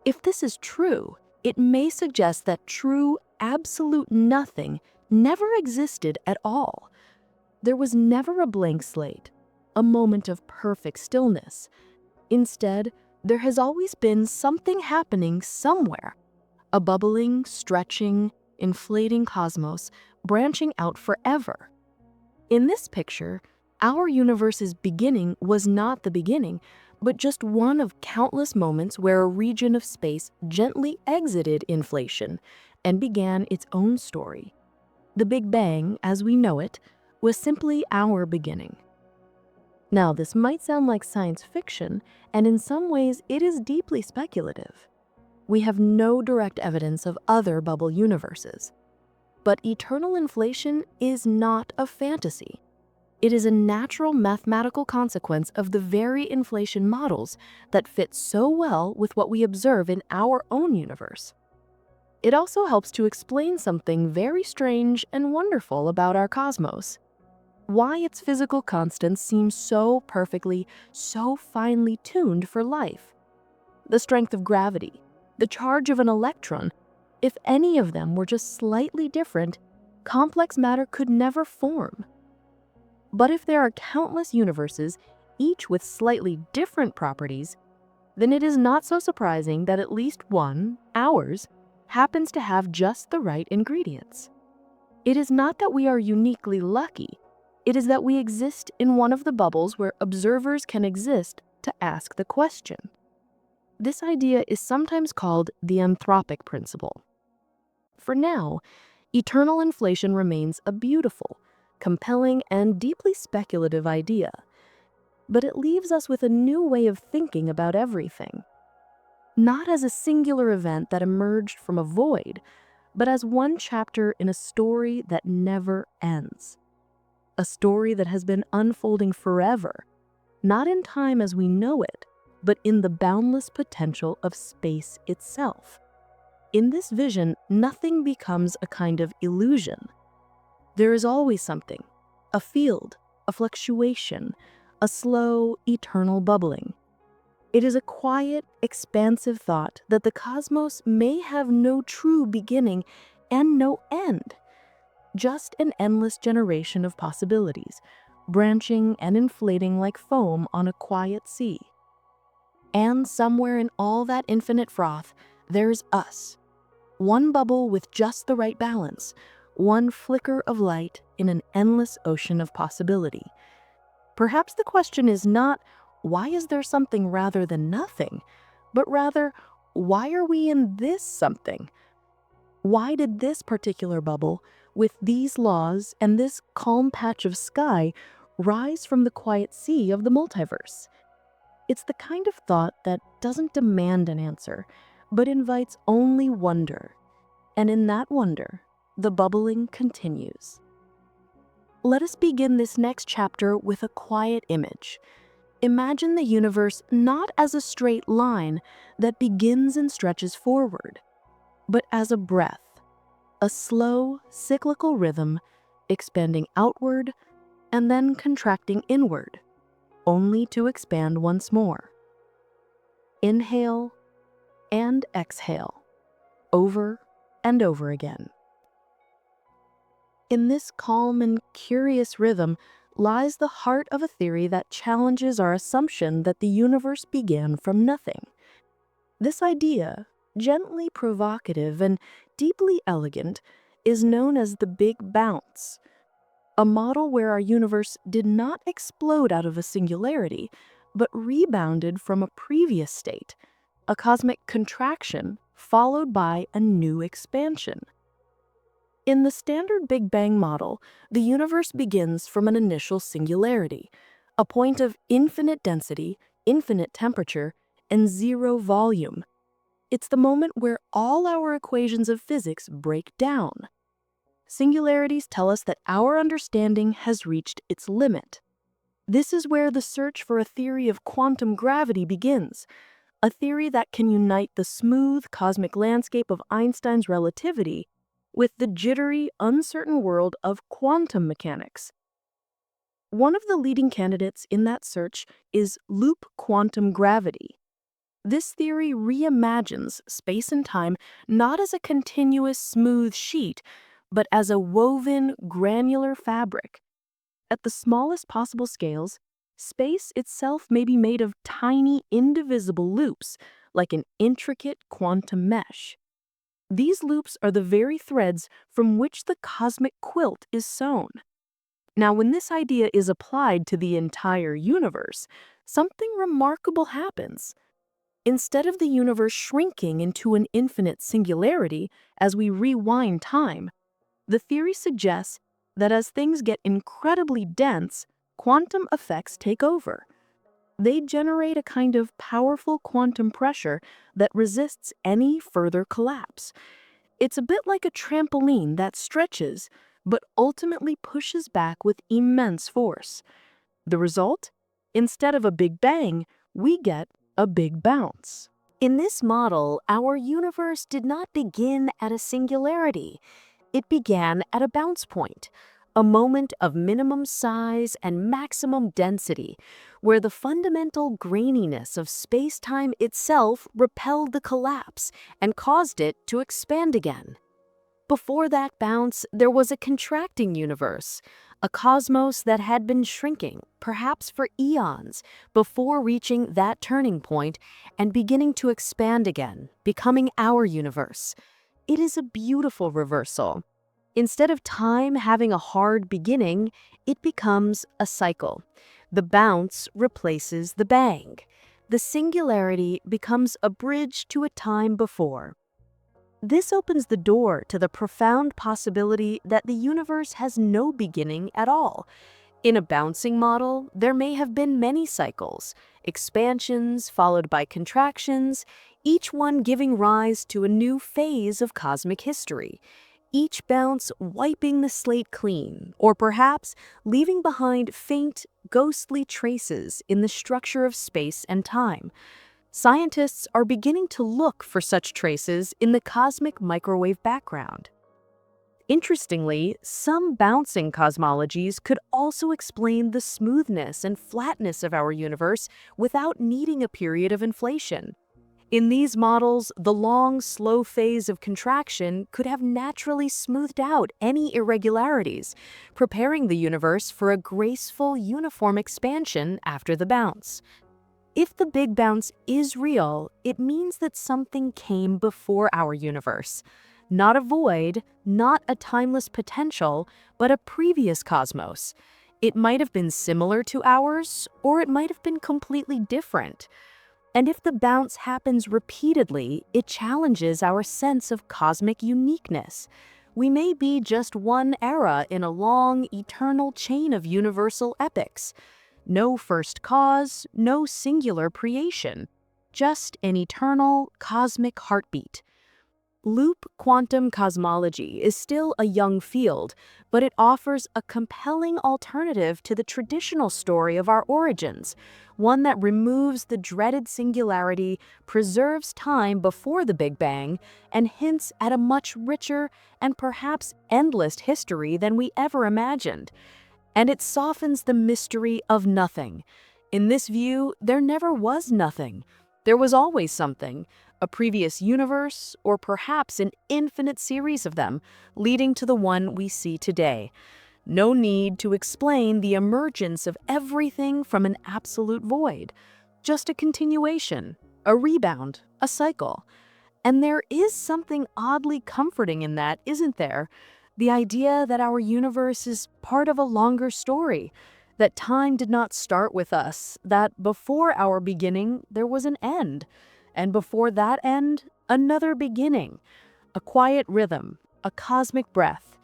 If this is true, it may suggest that true, absolute nothing never existed at all. There was never a blank slate, a moment of perfect stillness. Instead, there has always been something happening somewhere, a bubbling, stretching, inflating cosmos branching out forever. In this picture, our universe's beginning was not the beginning, but just one of countless moments where a region of space gently exited inflation and began its own story. The Big Bang, as we know it, was simply our beginning. Now, this might sound like science fiction, and in some ways it is deeply speculative. We have no direct evidence of other bubble universes. But eternal inflation is not a fantasy. It is a natural mathematical consequence of the very inflation models that fit so well with what we observe in our own universe. It also helps to explain something very strange and wonderful about our cosmos. Why its physical constants seem so perfectly, so finely tuned for life. The strength of gravity, the charge of an electron, if any of them were just slightly different, complex matter could never form. But if there are countless universes, each with slightly different properties, then it is not so surprising that at least one, ours, happens to have just the right ingredients. It is not that we are uniquely lucky, it is that we exist in one of the bubbles where observers can exist to ask the question. This idea is sometimes called the anthropic principle. For now, eternal inflation remains a beautiful, compelling, and deeply speculative idea, but it leaves us with a new way of thinking about everything. Not as a singular event that emerged from a void, but as one chapter in a story that never ends. A story that has been unfolding forever, not in time as we know it, but in the boundless potential of space itself. In this vision, nothing becomes a kind of illusion. There is always something, a field, a fluctuation, a slow, eternal bubbling. It is a quiet, expansive thought that the cosmos may have no true beginning and no end, just an endless generation of possibilities, branching and inflating like foam on a quiet sea. And somewhere in all that infinite froth, there's us. One bubble with just the right balance, one flicker of light in an endless ocean of possibility. Perhaps the question is not, why is there something rather than nothing, but rather, why are we in this something? Why did this particular bubble, with these laws and this calm patch of sky, rise from the quiet sea of the multiverse? It's the kind of thought that doesn't demand an answer, but invites only wonder. And in that wonder, the bubbling continues. Let us begin this next chapter with a quiet image. Imagine the universe not as a straight line that begins and stretches forward, but as a breath, a slow, cyclical rhythm expanding outward and then contracting inward, only to expand once more. Inhale and exhale, over and over again. In this calm and curious rhythm lies the heart of a theory that challenges our assumption that the universe began from nothing. This idea, gently provocative and deeply elegant, is known as the Big Bounce, a model where our universe did not explode out of a singularity, but rebounded from a previous state, a cosmic contraction followed by a new expansion. In the standard Big Bang model, the universe begins from an initial singularity, a point of infinite density, infinite temperature, and zero volume. It's the moment where all our equations of physics break down. Singularities tell us that our understanding has reached its limit. This is where the search for a theory of quantum gravity begins, a theory that can unite the smooth cosmic landscape of Einstein's relativity with the jittery, uncertain world of quantum mechanics. One of the leading candidates in that search is loop quantum gravity. This theory reimagines space and time not as a continuous, smooth sheet, but as a woven, granular fabric. At the smallest possible scales, space itself may be made of tiny, indivisible loops, like an intricate quantum mesh. These loops are the very threads from which the cosmic quilt is sewn. Now, when this idea is applied to the entire universe, something remarkable happens. Instead of the universe shrinking into an infinite singularity as we rewind time, the theory suggests that as things get incredibly dense, quantum effects take over. They generate a kind of powerful quantum pressure that resists any further collapse. It's a bit like a trampoline that stretches, but ultimately pushes back with immense force. The result? Instead of a big bang, we get a big bounce. In this model, our universe did not begin at a singularity. It began at a bounce point, a moment of minimum size and maximum density, where the fundamental graininess of space-time itself repelled the collapse and caused it to expand again. Before that bounce, there was a contracting universe, a cosmos that had been shrinking, perhaps for eons, before reaching that turning point and beginning to expand again, becoming our universe. It is a beautiful reversal. Instead of time having a hard beginning, it becomes a cycle. The bounce replaces the bang. The singularity becomes a bridge to a time before. This opens the door to the profound possibility that the universe has no beginning at all. In a bouncing model, there may have been many cycles, expansions followed by contractions, each one giving rise to a new phase of cosmic history. Each bounce wiping the slate clean, or perhaps leaving behind faint, ghostly traces in the structure of space and time. Scientists are beginning to look for such traces in the cosmic microwave background. Interestingly, some bouncing cosmologies could also explain the smoothness and flatness of our universe without needing a period of inflation. In these models, the long, slow phase of contraction could have naturally smoothed out any irregularities, preparing the universe for a graceful, uniform expansion after the bounce. If the Big Bounce is real, it means that something came before our universe. Not a void, not a timeless potential, but a previous cosmos. It might have been similar to ours, or it might have been completely different. And if the bounce happens repeatedly, it challenges our sense of cosmic uniqueness. We may be just one era in a long, eternal chain of universal epics. No first cause, no singular creation, just an eternal cosmic heartbeat. Loop quantum cosmology is still a young field, but it offers a compelling alternative to the traditional story of our origins, one that removes the dreaded singularity, preserves time before the Big Bang, and hints at a much richer and perhaps endless history than we ever imagined. And it softens the mystery of nothing. In this view, there never was nothing. There was always something, a previous universe, or perhaps an infinite series of them, leading to the one we see today. No need to explain the emergence of everything from an absolute void. Just a continuation, a rebound, a cycle. And there is something oddly comforting in that, isn't there? The idea that our universe is part of a longer story, that time did not start with us, that before our beginning there was an end, and before that end, another beginning. A quiet rhythm, a cosmic breath.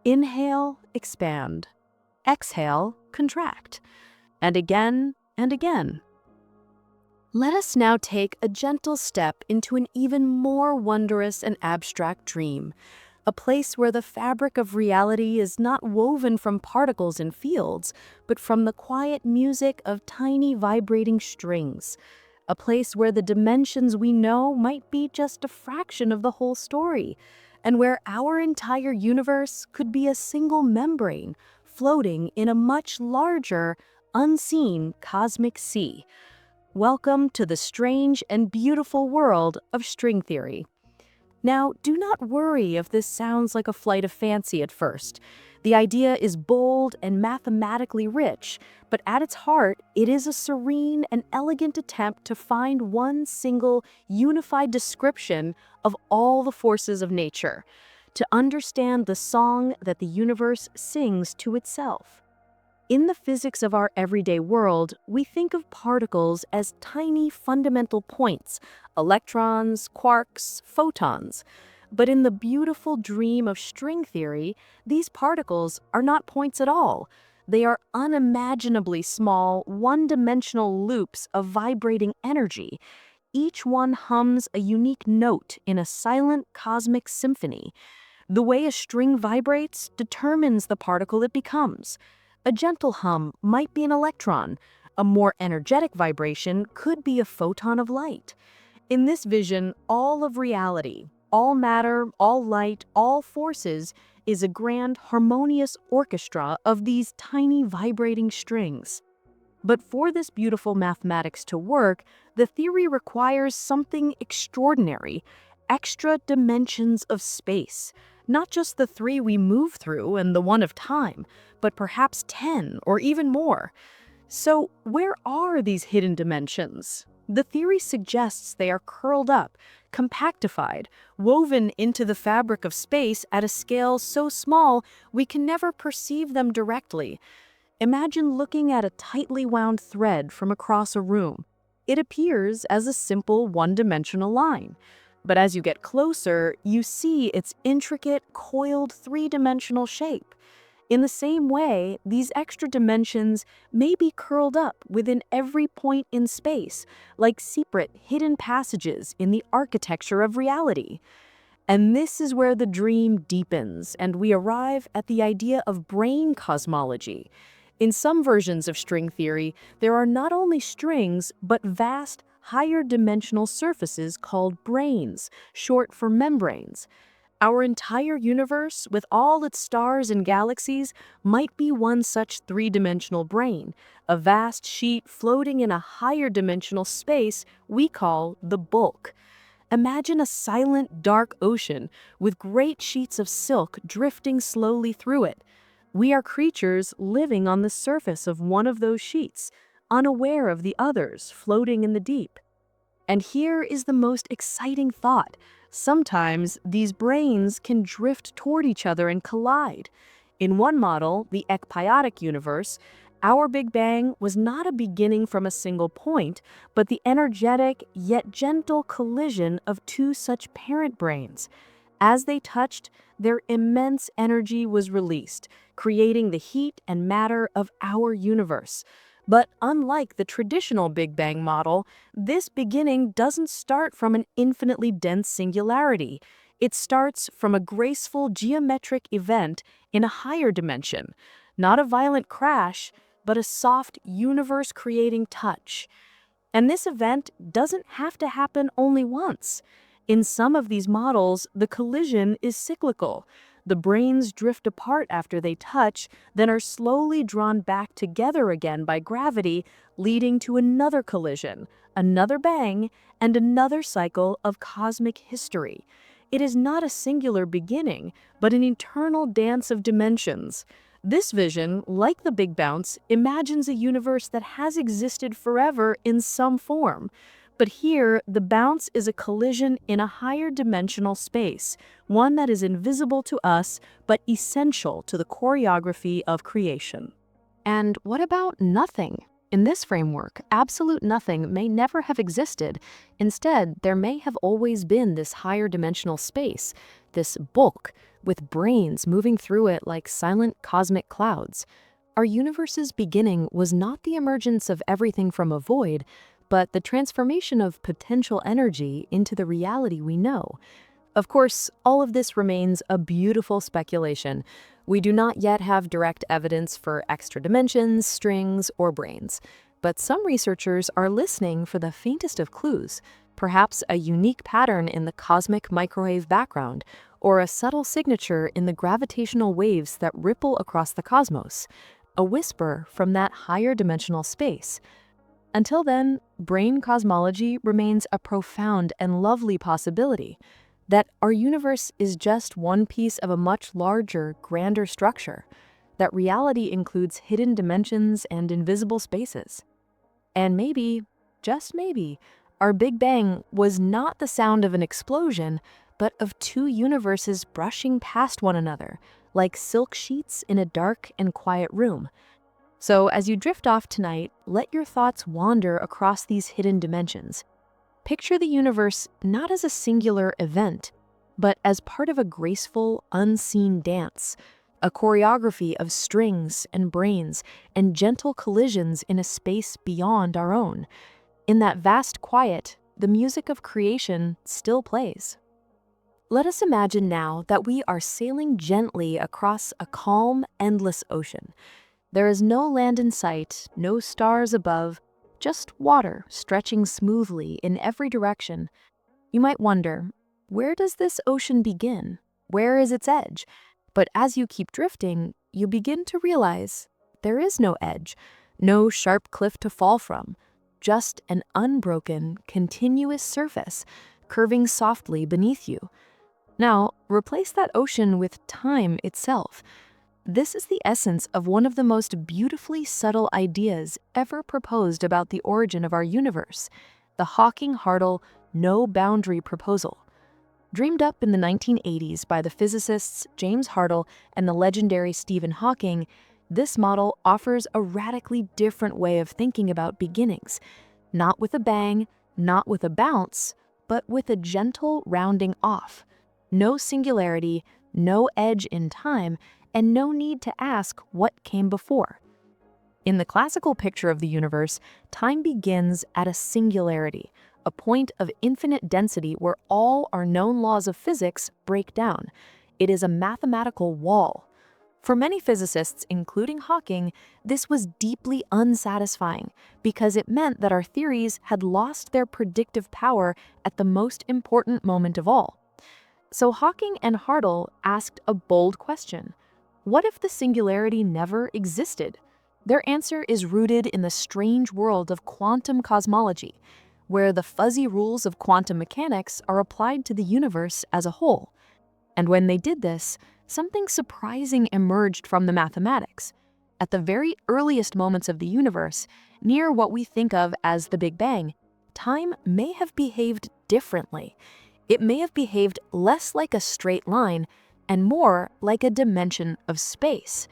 Inhale, expand. Exhale, contract. And again and again. Let us now take a gentle step into an even more wondrous and abstract dream, a place where the fabric of reality is not woven from particles and fields, but from the quiet music of tiny vibrating strings, a place where the dimensions we know might be just a fraction of the whole story, and where our entire universe could be a single membrane floating in a much larger, unseen cosmic sea. Welcome to the strange and beautiful world of string theory. Now, do not worry if this sounds like a flight of fancy at first. The idea is bold and mathematically rich, but at its heart, it is a serene and elegant attempt to find one single, unified description of all the forces of nature, to understand the song that the universe sings to itself. In the physics of our everyday world, we think of particles as tiny fundamental points, electrons, quarks, photons. But in the beautiful dream of string theory, these particles are not points at all. They are unimaginably small, one-dimensional loops of vibrating energy. Each one hums a unique note in a silent cosmic symphony. The way a string vibrates determines the particle it becomes. A gentle hum might be an electron. A more energetic vibration could be a photon of light. In this vision, all of reality, all matter, all light, all forces, is a grand, harmonious orchestra of these tiny vibrating strings. But for this beautiful mathematics to work, the theory requires something extraordinary, extra dimensions of space. Not just the three we move through and the one of time, but perhaps 10 or even more. So where are these hidden dimensions? The theory suggests they are curled up, compactified, woven into the fabric of space at a scale so small we can never perceive them directly. Imagine looking at a tightly wound thread from across a room. It appears as a simple one-dimensional line. But as you get closer, you see its intricate, coiled three-dimensional shape. In the same way, these extra dimensions may be curled up within every point in space, like secret, hidden passages in the architecture of reality. And this is where the dream deepens, and we arrive at the idea of brain cosmology. In some versions of string theory, there are not only strings, but vast, higher dimensional surfaces called brains, short for membranes. Our entire universe, with all its stars and galaxies, might be one such three-dimensional brain, a vast sheet floating in a higher dimensional space we call the bulk. Imagine a silent, dark ocean with great sheets of silk drifting slowly through it. We are creatures living on the surface of one of those sheets, unaware of the others floating in the deep. And here is the most exciting thought. Sometimes these brains can drift toward each other and collide. In one model, the ekpyotic universe, our Big Bang was not a beginning from a single point, but the energetic yet gentle collision of two such parent brains. As they touched, their immense energy was released, creating the heat and matter of our universe. But unlike the traditional Big Bang model, this beginning doesn't start from an infinitely dense singularity. It starts from a graceful geometric event in a higher dimension, not a violent crash, but a soft universe-creating touch. And this event doesn't have to happen only once. In some of these models, the collision is cyclical. The brains drift apart after they touch, then are slowly drawn back together again by gravity, leading to another collision, another bang, and another cycle of cosmic history. It is not a singular beginning, but an eternal dance of dimensions. This vision, like the Big Bounce, imagines a universe that has existed forever in some form. But here, the bounce is a collision in a higher dimensional space, one that is invisible to us, but essential to the choreography of creation. And what about nothing? In this framework, absolute nothing may never have existed. Instead, there may have always been this higher dimensional space, this bulk, with brains moving through it like silent cosmic clouds. Our universe's beginning was not the emergence of everything from a void, but the transformation of potential energy into the reality we know. Of course, all of this remains a beautiful speculation. We do not yet have direct evidence for extra dimensions, strings, or brains. But some researchers are listening for the faintest of clues, perhaps a unique pattern in the cosmic microwave background, or a subtle signature in the gravitational waves that ripple across the cosmos, a whisper from that higher dimensional space. Until then, brain cosmology remains a profound and lovely possibility, that our universe is just one piece of a much larger, grander structure, that reality includes hidden dimensions and invisible spaces. And maybe, just maybe, our Big Bang was not the sound of an explosion, but of two universes brushing past one another, like silk sheets in a dark and quiet room. So as you drift off tonight, let your thoughts wander across these hidden dimensions. Picture the universe not as a singular event, but as part of a graceful, unseen dance, a choreography of strings and brains and gentle collisions in a space beyond our own. In that vast quiet, the music of creation still plays. Let us imagine now that we are sailing gently across a calm, endless ocean. There is no land in sight, no stars above, just water stretching smoothly in every direction. You might wonder, where does this ocean begin? Where is its edge? But as you keep drifting, you begin to realize there is no edge, no sharp cliff to fall from, just an unbroken, continuous surface curving softly beneath you. Now, replace that ocean with time itself. This is the essence of one of the most beautifully subtle ideas ever proposed about the origin of our universe, the Hawking-Hartle no-boundary proposal. Dreamed up in the 1980s by the physicists James Hartle and the legendary Stephen Hawking, this model offers a radically different way of thinking about beginnings, not with a bang, not with a bounce, but with a gentle rounding off. No singularity, no edge in time, and no need to ask what came before. In the classical picture of the universe, time begins at a singularity, a point of infinite density where all our known laws of physics break down. It is a mathematical wall. For many physicists, including Hawking, this was deeply unsatisfying because it meant that our theories had lost their predictive power at the most important moment of all. So Hawking and Hartle asked a bold question. What if the singularity never existed? Their answer is rooted in the strange world of quantum cosmology, where the fuzzy rules of quantum mechanics are applied to the universe as a whole. And when they did this, something surprising emerged from the mathematics. At the very earliest moments of the universe, near what we think of as the Big Bang, time may have behaved differently. It may have behaved less like a straight line and more like a dimension of space.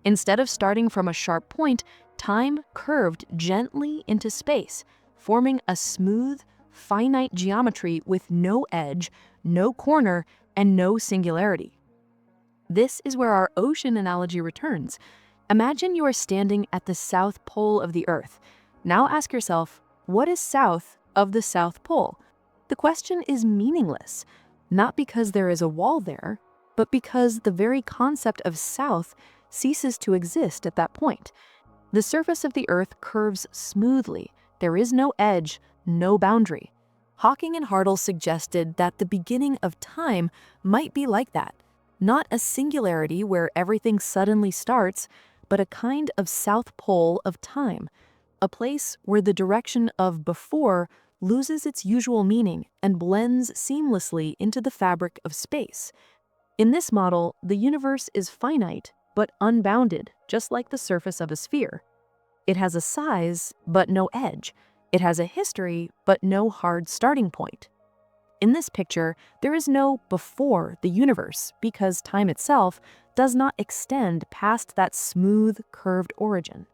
Instead of starting from a sharp point, time curved gently into space, forming a smooth, finite geometry with no edge, no corner, and no singularity. This is where our ocean analogy returns. Imagine you are standing at the South Pole of the Earth. Now ask yourself, what is south of the South Pole? The question is meaningless. not because there is a wall there, but because the very concept of south ceases to exist at that point. The surface of the Earth curves smoothly. There is no edge, no boundary. Hawking and Hartle suggested that the beginning of time might be like that, not a singularity where everything suddenly starts, but a kind of south pole of time, a place where the direction of before loses its usual meaning and blends seamlessly into the fabric of space. In this model, the universe is finite but unbounded, just like the surface of a sphere. It has a size, but no edge. It has a history, but no hard starting point. In this picture, there is no before the universe because time itself does not extend past that smooth, curved origin.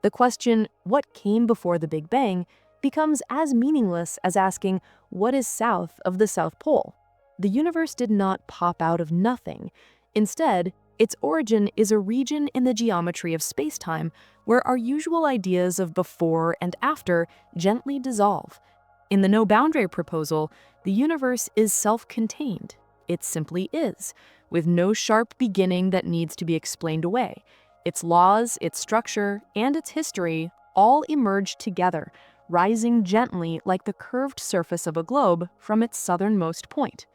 The question, what came before the Big Bang, becomes as meaningless as asking, what is south of the South Pole? The universe did not pop out of nothing. Instead, its origin is a region in the geometry of space-time where our usual ideas of before and after gently dissolve. In the no-boundary proposal, the universe is self-contained. It simply is, with no sharp beginning that needs to be explained away. Its laws, its structure, and its history all emerge together, rising gently like the curved surface of a globe from its southernmost point.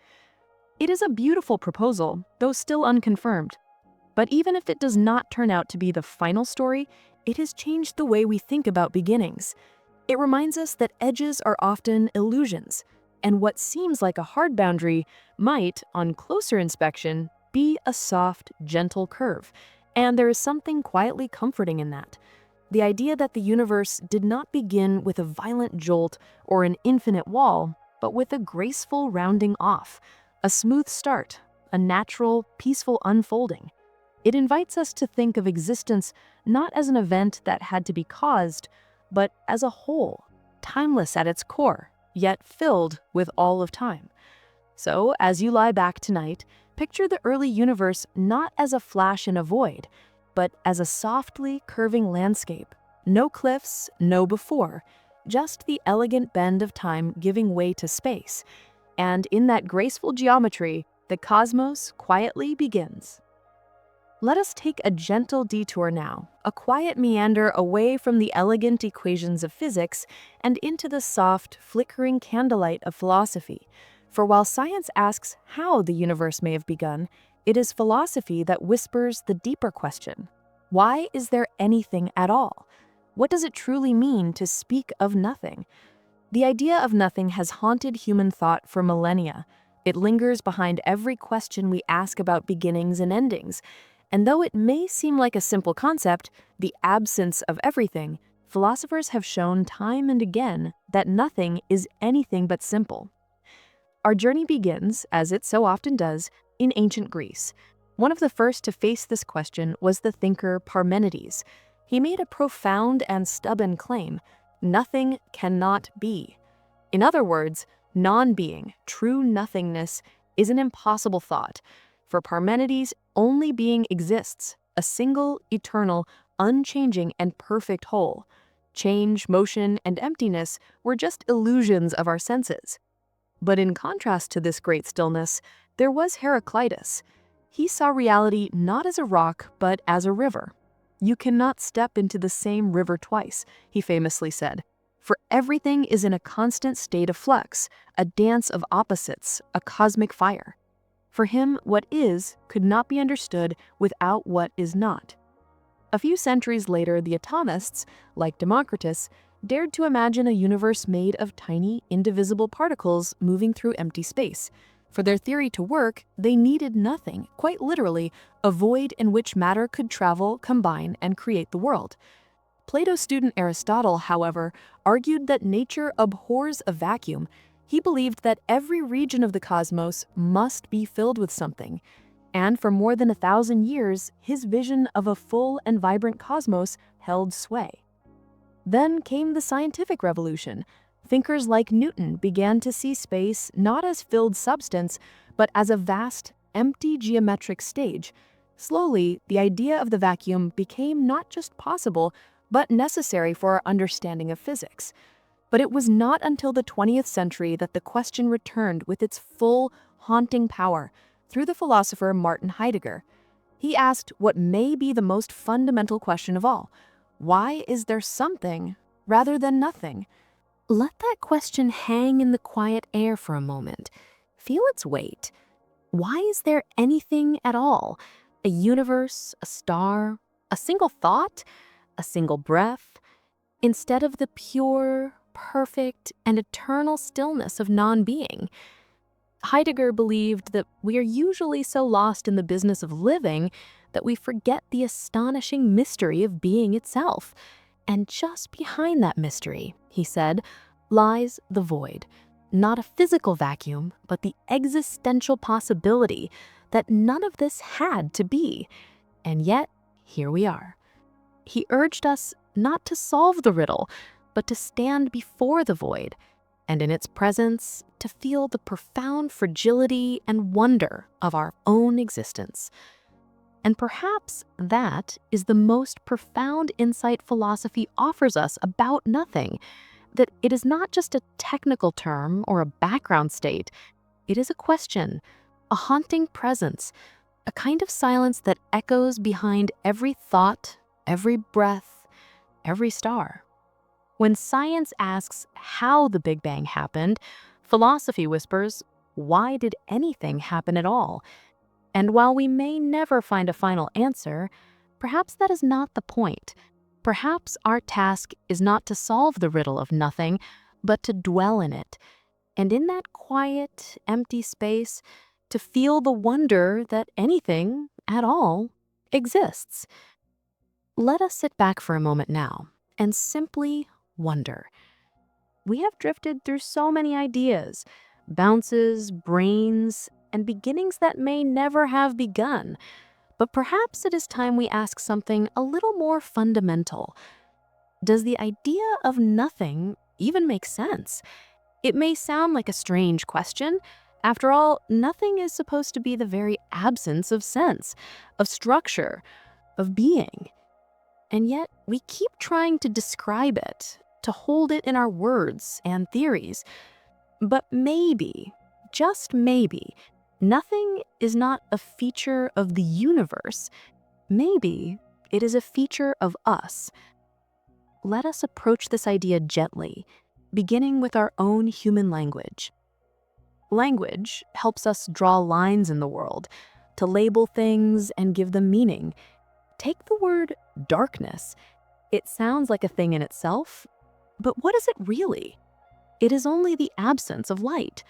It is a beautiful proposal, though still unconfirmed. But even if it does not turn out to be the final story, it has changed the way we think about beginnings. It reminds us that edges are often illusions, and what seems like a hard boundary might, on closer inspection, be a soft, gentle curve. And there is something quietly comforting in that. The idea that the universe did not begin with a violent jolt or an infinite wall, but with a graceful rounding off, a smooth start, a natural, peaceful unfolding. It invites us to think of existence not as an event that had to be caused, but as a whole, timeless at its core, yet filled with all of time. So, as you lie back tonight, picture the early universe not as a flash in a void, but as a softly curving landscape. No cliffs, no before, just the elegant bend of time giving way to space. And in that graceful geometry, the cosmos quietly begins. Let us take a gentle detour now, a quiet meander away from the elegant equations of physics and into the soft, flickering candlelight of philosophy. For while science asks how the universe may have begun, it is philosophy that whispers the deeper question. Why is there anything at all? What does it truly mean to speak of nothing? The idea of nothing has haunted human thought for millennia. It lingers behind every question we ask about beginnings and endings. And though it may seem like a simple concept, the absence of everything, philosophers have shown time and again that nothing is anything but simple. Our journey begins, as it so often does, in ancient Greece. One of the first to face this question was the thinker Parmenides. He made a profound and stubborn claim: nothing cannot be. In other words, non-being, true nothingness, is an impossible thought. For Parmenides, only being exists, a single, eternal, unchanging, and perfect whole. Change, motion, and emptiness were just illusions of our senses. But in contrast to this great stillness, there was Heraclitus. He saw reality not as a rock, but as a river. You cannot step into the same river twice, he famously said, for everything is in a constant state of flux, a dance of opposites, a cosmic fire. For him, what is could not be understood without what is not. A few centuries later, the atomists, like Democritus, dared to imagine a universe made of tiny, indivisible particles moving through empty space. For their theory to work, they needed nothing, quite literally, a void in which matter could travel, combine, and create the world. Plato's student Aristotle, however, argued that nature abhors a vacuum. He believed that every region of the cosmos must be filled with something. And for more than 1,000 years, his vision of a full and vibrant cosmos held sway. Then came the scientific revolution. Thinkers like Newton began to see space not as filled substance, but as a vast, empty geometric stage. Slowly, the idea of the vacuum became not just possible, but necessary for our understanding of physics. But it was not until the 20th century that the question returned with its full, haunting power through the philosopher Martin Heidegger. He asked what may be the most fundamental question of all: why is there something rather than nothing? Let that question hang in the quiet air for a moment. Feel its weight. Why is there anything at all? A universe, a star, a single thought, a single breath, instead of the pure, perfect, and eternal stillness of non-being. Heidegger believed that we are usually so lost in the business of living that we forget the astonishing mystery of being itself. And just behind that mystery, he said, lies the void. Not a physical vacuum, but the existential possibility that none of this had to be. And yet, here we are. He urged us not to solve the riddle, but to stand before the void, and in its presence, to feel the profound fragility and wonder of our own existence. And perhaps that is the most profound insight philosophy offers us about nothing, that it is not just a technical term or a background state. It is a question, a haunting presence, a kind of silence that echoes behind every thought, every breath, every star. When science asks how the Big Bang happened, philosophy whispers, why did anything happen at all? And while we may never find a final answer, perhaps that is not the point. Perhaps our task is not to solve the riddle of nothing, but to dwell in it. And in that quiet, empty space, to feel the wonder that anything at all exists. Let us sit back for a moment now and simply wonder. We have drifted through so many ideas, bounces, brains, and beginnings that may never have begun. But perhaps it is time we ask something a little more fundamental. Does the idea of nothing even make sense? It may sound like a strange question. After all, nothing is supposed to be the very absence of sense, of structure, of being. And yet, we keep trying to describe it, to hold it in our words and theories. But maybe, just maybe, nothing is not a feature of the universe. Maybe it is a feature of us. Let us approach this idea gently, beginning with our own human language. Language helps us draw lines in the world, to label things and give them meaning. Take the word darkness. It sounds like a thing in itself, but what is it really? It is only the absence of light.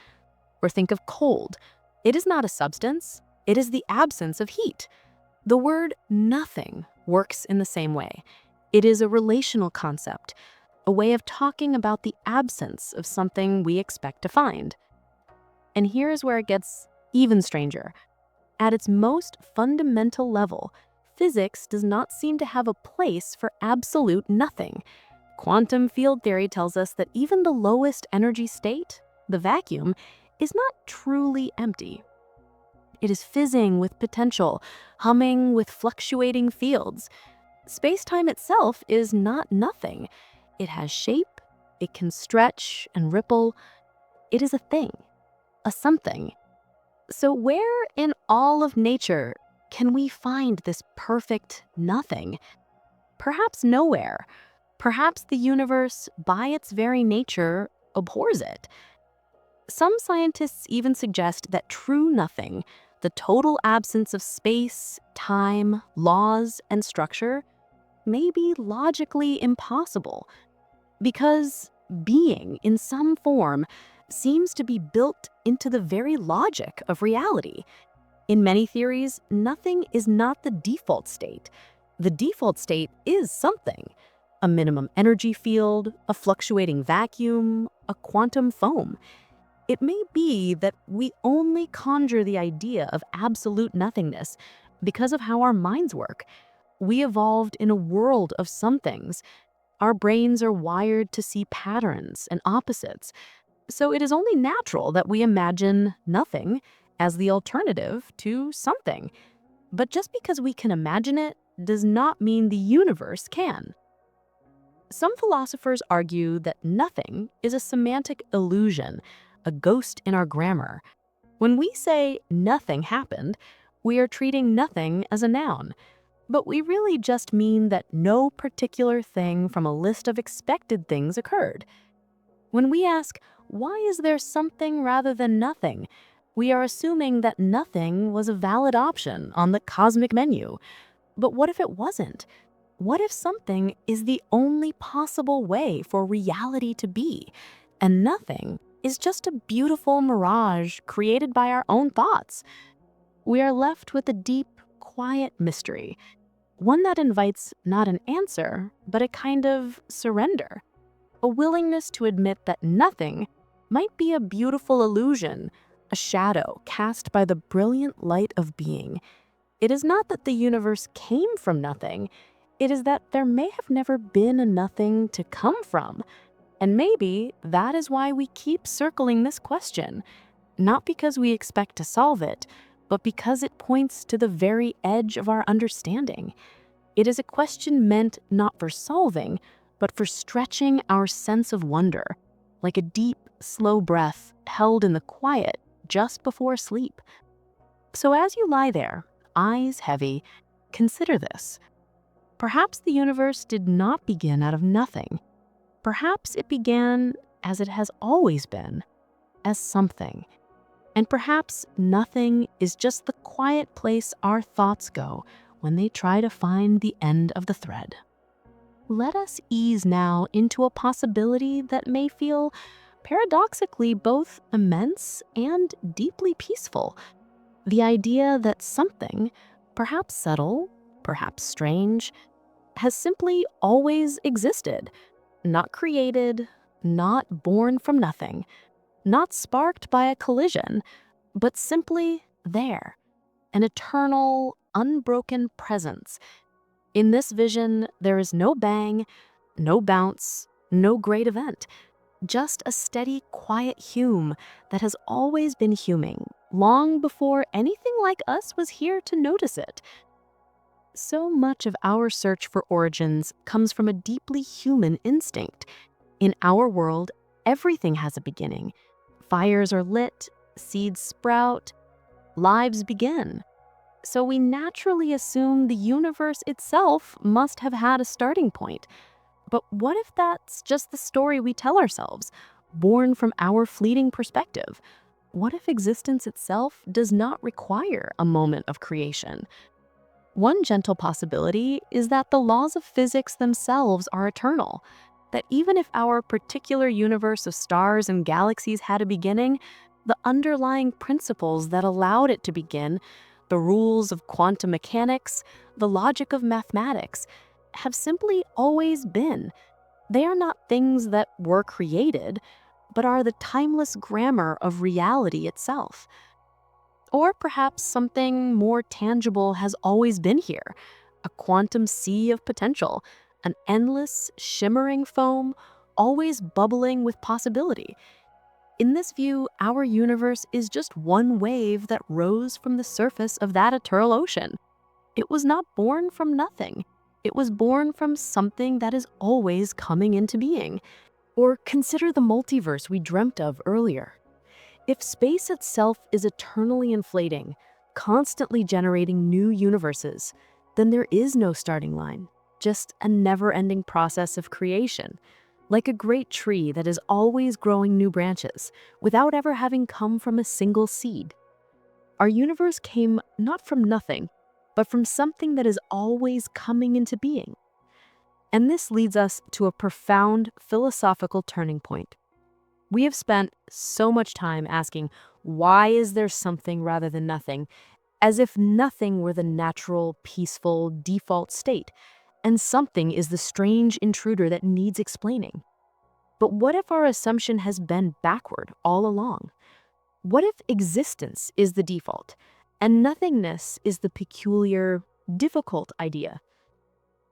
Or think of cold. It is not a substance, it is the absence of heat. The word nothing works in the same way. It is a relational concept, a way of talking about the absence of something we expect to find. And here is where it gets even stranger. At its most fundamental level, physics does not seem to have a place for absolute nothing. Quantum field theory tells us that even the lowest energy state, the vacuum, is not truly empty. It is fizzing with potential, humming with fluctuating fields. Space-time itself is not nothing. It has shape, it can stretch and ripple. It is a thing, a something. So where in all of nature can we find this perfect nothing? Perhaps nowhere. Perhaps the universe, by its very nature, abhors it. Some scientists even suggest that true nothing, the total absence of space, time, laws, and structure, may be logically impossible, because being in some form seems to be built into the very logic of reality. In many theories, nothing is not the default state. The default state is something: a minimum energy field, a fluctuating vacuum, a quantum foam. It may be that we only conjure the idea of absolute nothingness because of how our minds work. We evolved in a world of somethings. Our brains are wired to see patterns and opposites. So it is only natural that we imagine nothing as the alternative to something. But just because we can imagine it does not mean the universe can. Some philosophers argue that nothing is a semantic illusion, a ghost in our grammar. When we say nothing happened, we are treating nothing as a noun, but we really just mean that no particular thing from a list of expected things occurred. When we ask, why is there something rather than nothing? We are assuming that nothing was a valid option on the cosmic menu. But what if it wasn't? What if something is the only possible way for reality to be, and nothing is just a beautiful mirage created by our own thoughts? We are left with a deep, quiet mystery, one that invites not an answer, but a kind of surrender, a willingness to admit that nothing might be a beautiful illusion, a shadow cast by the brilliant light of being. It is not that the universe came from nothing, it is that there may have never been a nothing to come from. And maybe that is why we keep circling this question, not because we expect to solve it, but because it points to the very edge of our understanding. It is a question meant not for solving, but for stretching our sense of wonder, like a deep, slow breath held in the quiet just before sleep. So as you lie there, eyes heavy, consider this. Perhaps the universe did not begin out of nothing. Perhaps it began as it has always been, as something. And perhaps nothing is just the quiet place our thoughts go when they try to find the end of the thread. Let us ease now into a possibility that may feel paradoxically both immense and deeply peaceful. The idea that something, perhaps subtle, perhaps strange, has simply always existed, not created, not born from nothing, not sparked by a collision, but simply there, an eternal, unbroken presence. In this vision, there is no bang, no bounce, no great event, just a steady, quiet hume that has always been huming, long before anything like us was here to notice it. So much of our search for origins comes from a deeply human instinct. In our world, everything has a beginning. Fires are lit, seeds sprout, lives begin. So we naturally assume the universe itself must have had a starting point. But what if that's just the story we tell ourselves, born from our fleeting perspective? What if existence itself does not require a moment of creation? One gentle possibility is that the laws of physics themselves are eternal, that even if our particular universe of stars and galaxies had a beginning, the underlying principles that allowed it to begin, the rules of quantum mechanics, the logic of mathematics, have simply always been. They are not things that were created, but are the timeless grammar of reality itself. Or perhaps something more tangible has always been here, a quantum sea of potential, an endless, shimmering foam, always bubbling with possibility. In this view, our universe is just one wave that rose from the surface of that eternal ocean. It was not born from nothing. It was born from something that is always coming into being. Or consider the multiverse we dreamt of earlier. If space itself is eternally inflating, constantly generating new universes, then there is no starting line, just a never-ending process of creation, like a great tree that is always growing new branches without ever having come from a single seed. Our universe came not from nothing, but from something that is always coming into being. And this leads us to a profound philosophical turning point. We have spent so much time asking, why is there something rather than nothing, as if nothing were the natural, peaceful, default state, and something is the strange intruder that needs explaining. But what if our assumption has been backward all along? What if existence is the default, and nothingness is the peculiar, difficult idea?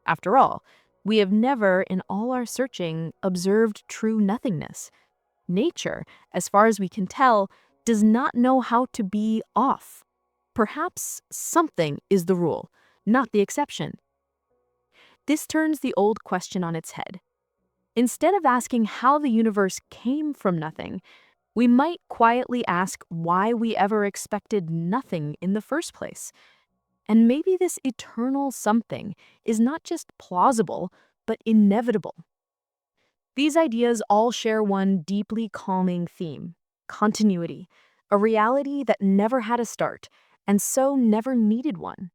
After all, we have never, in all our searching, observed true nothingness. Nature, as far as we can tell, does not know how to be off. Perhaps something is the rule, not the exception. This turns the old question on its head. Instead of asking how the universe came from nothing, We might quietly ask why we ever expected nothing in the first place. And maybe this eternal something is not just plausible, but inevitable. These ideas all share one deeply calming theme: continuity, a reality that never had a start, and so never needed one.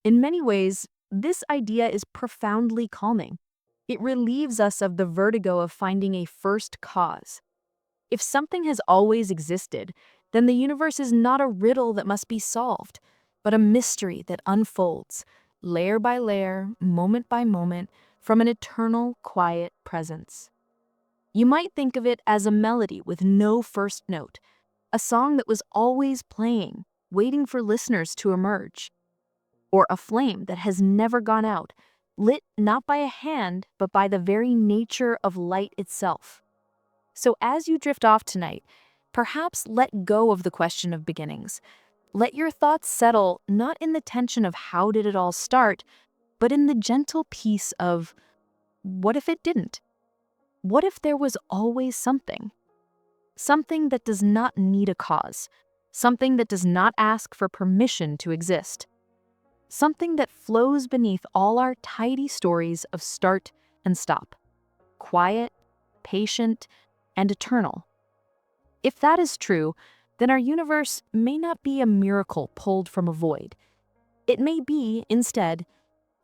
In many ways, this idea is profoundly calming. It relieves us of the vertigo of finding a first cause. If something has always existed, then the universe is not a riddle that must be solved, but a mystery that unfolds, layer by layer, moment by moment, from an eternal, quiet presence. You might think of it as a melody with no first note, a song that was always playing, waiting for listeners to emerge, or a flame that has never gone out, lit not by a hand, but by the very nature of light itself. So as you drift off tonight, perhaps let go of the question of beginnings. Let your thoughts settle not in the tension of how did it all start, but in the gentle peace of what if it didn't? What if there was always something? Something that does not need a cause. Something that does not ask for permission to exist. Something that flows beneath all our tidy stories of start and stop. Quiet, patient, and eternal. If that is true, then our universe may not be a miracle pulled from a void. It may be, instead,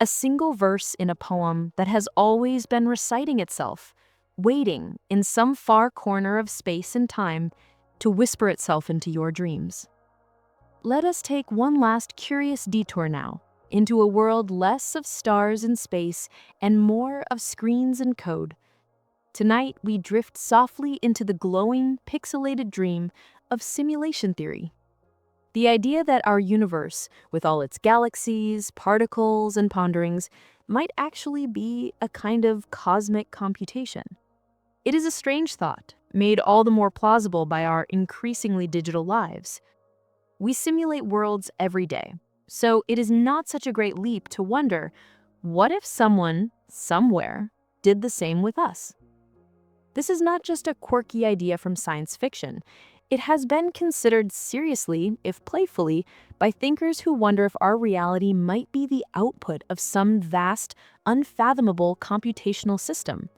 a single verse in a poem that has always been reciting itself, waiting in some far corner of space and time to whisper itself into your dreams. Let us take one last curious detour now into a world less of stars and space and more of screens and code. Tonight, we drift softly into the glowing, pixelated dream of simulation theory. The idea that our universe, with all its galaxies, particles, and ponderings, might actually be a kind of cosmic computation. It is a strange thought, made all the more plausible by our increasingly digital lives. We simulate worlds every day, so it is not such a great leap to wonder, what if someone, somewhere, did the same with us? This is not just a quirky idea from science fiction. It has been considered seriously, if playfully, by thinkers who wonder if our reality might be the output of some vast, unfathomable computational system.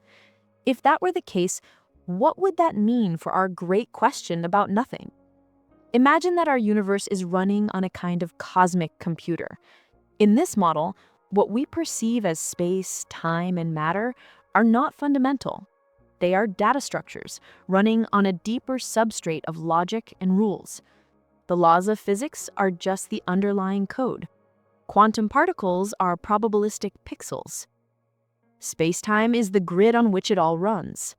If that were the case, what would that mean for our great question about nothing? Imagine that our universe is running on a kind of cosmic computer. In this model, what we perceive as space, time, and matter are not fundamental. They are data structures running on a deeper substrate of logic and rules. The laws of physics are just the underlying code. Quantum particles are probabilistic pixels. Space-time is the grid on which it all runs.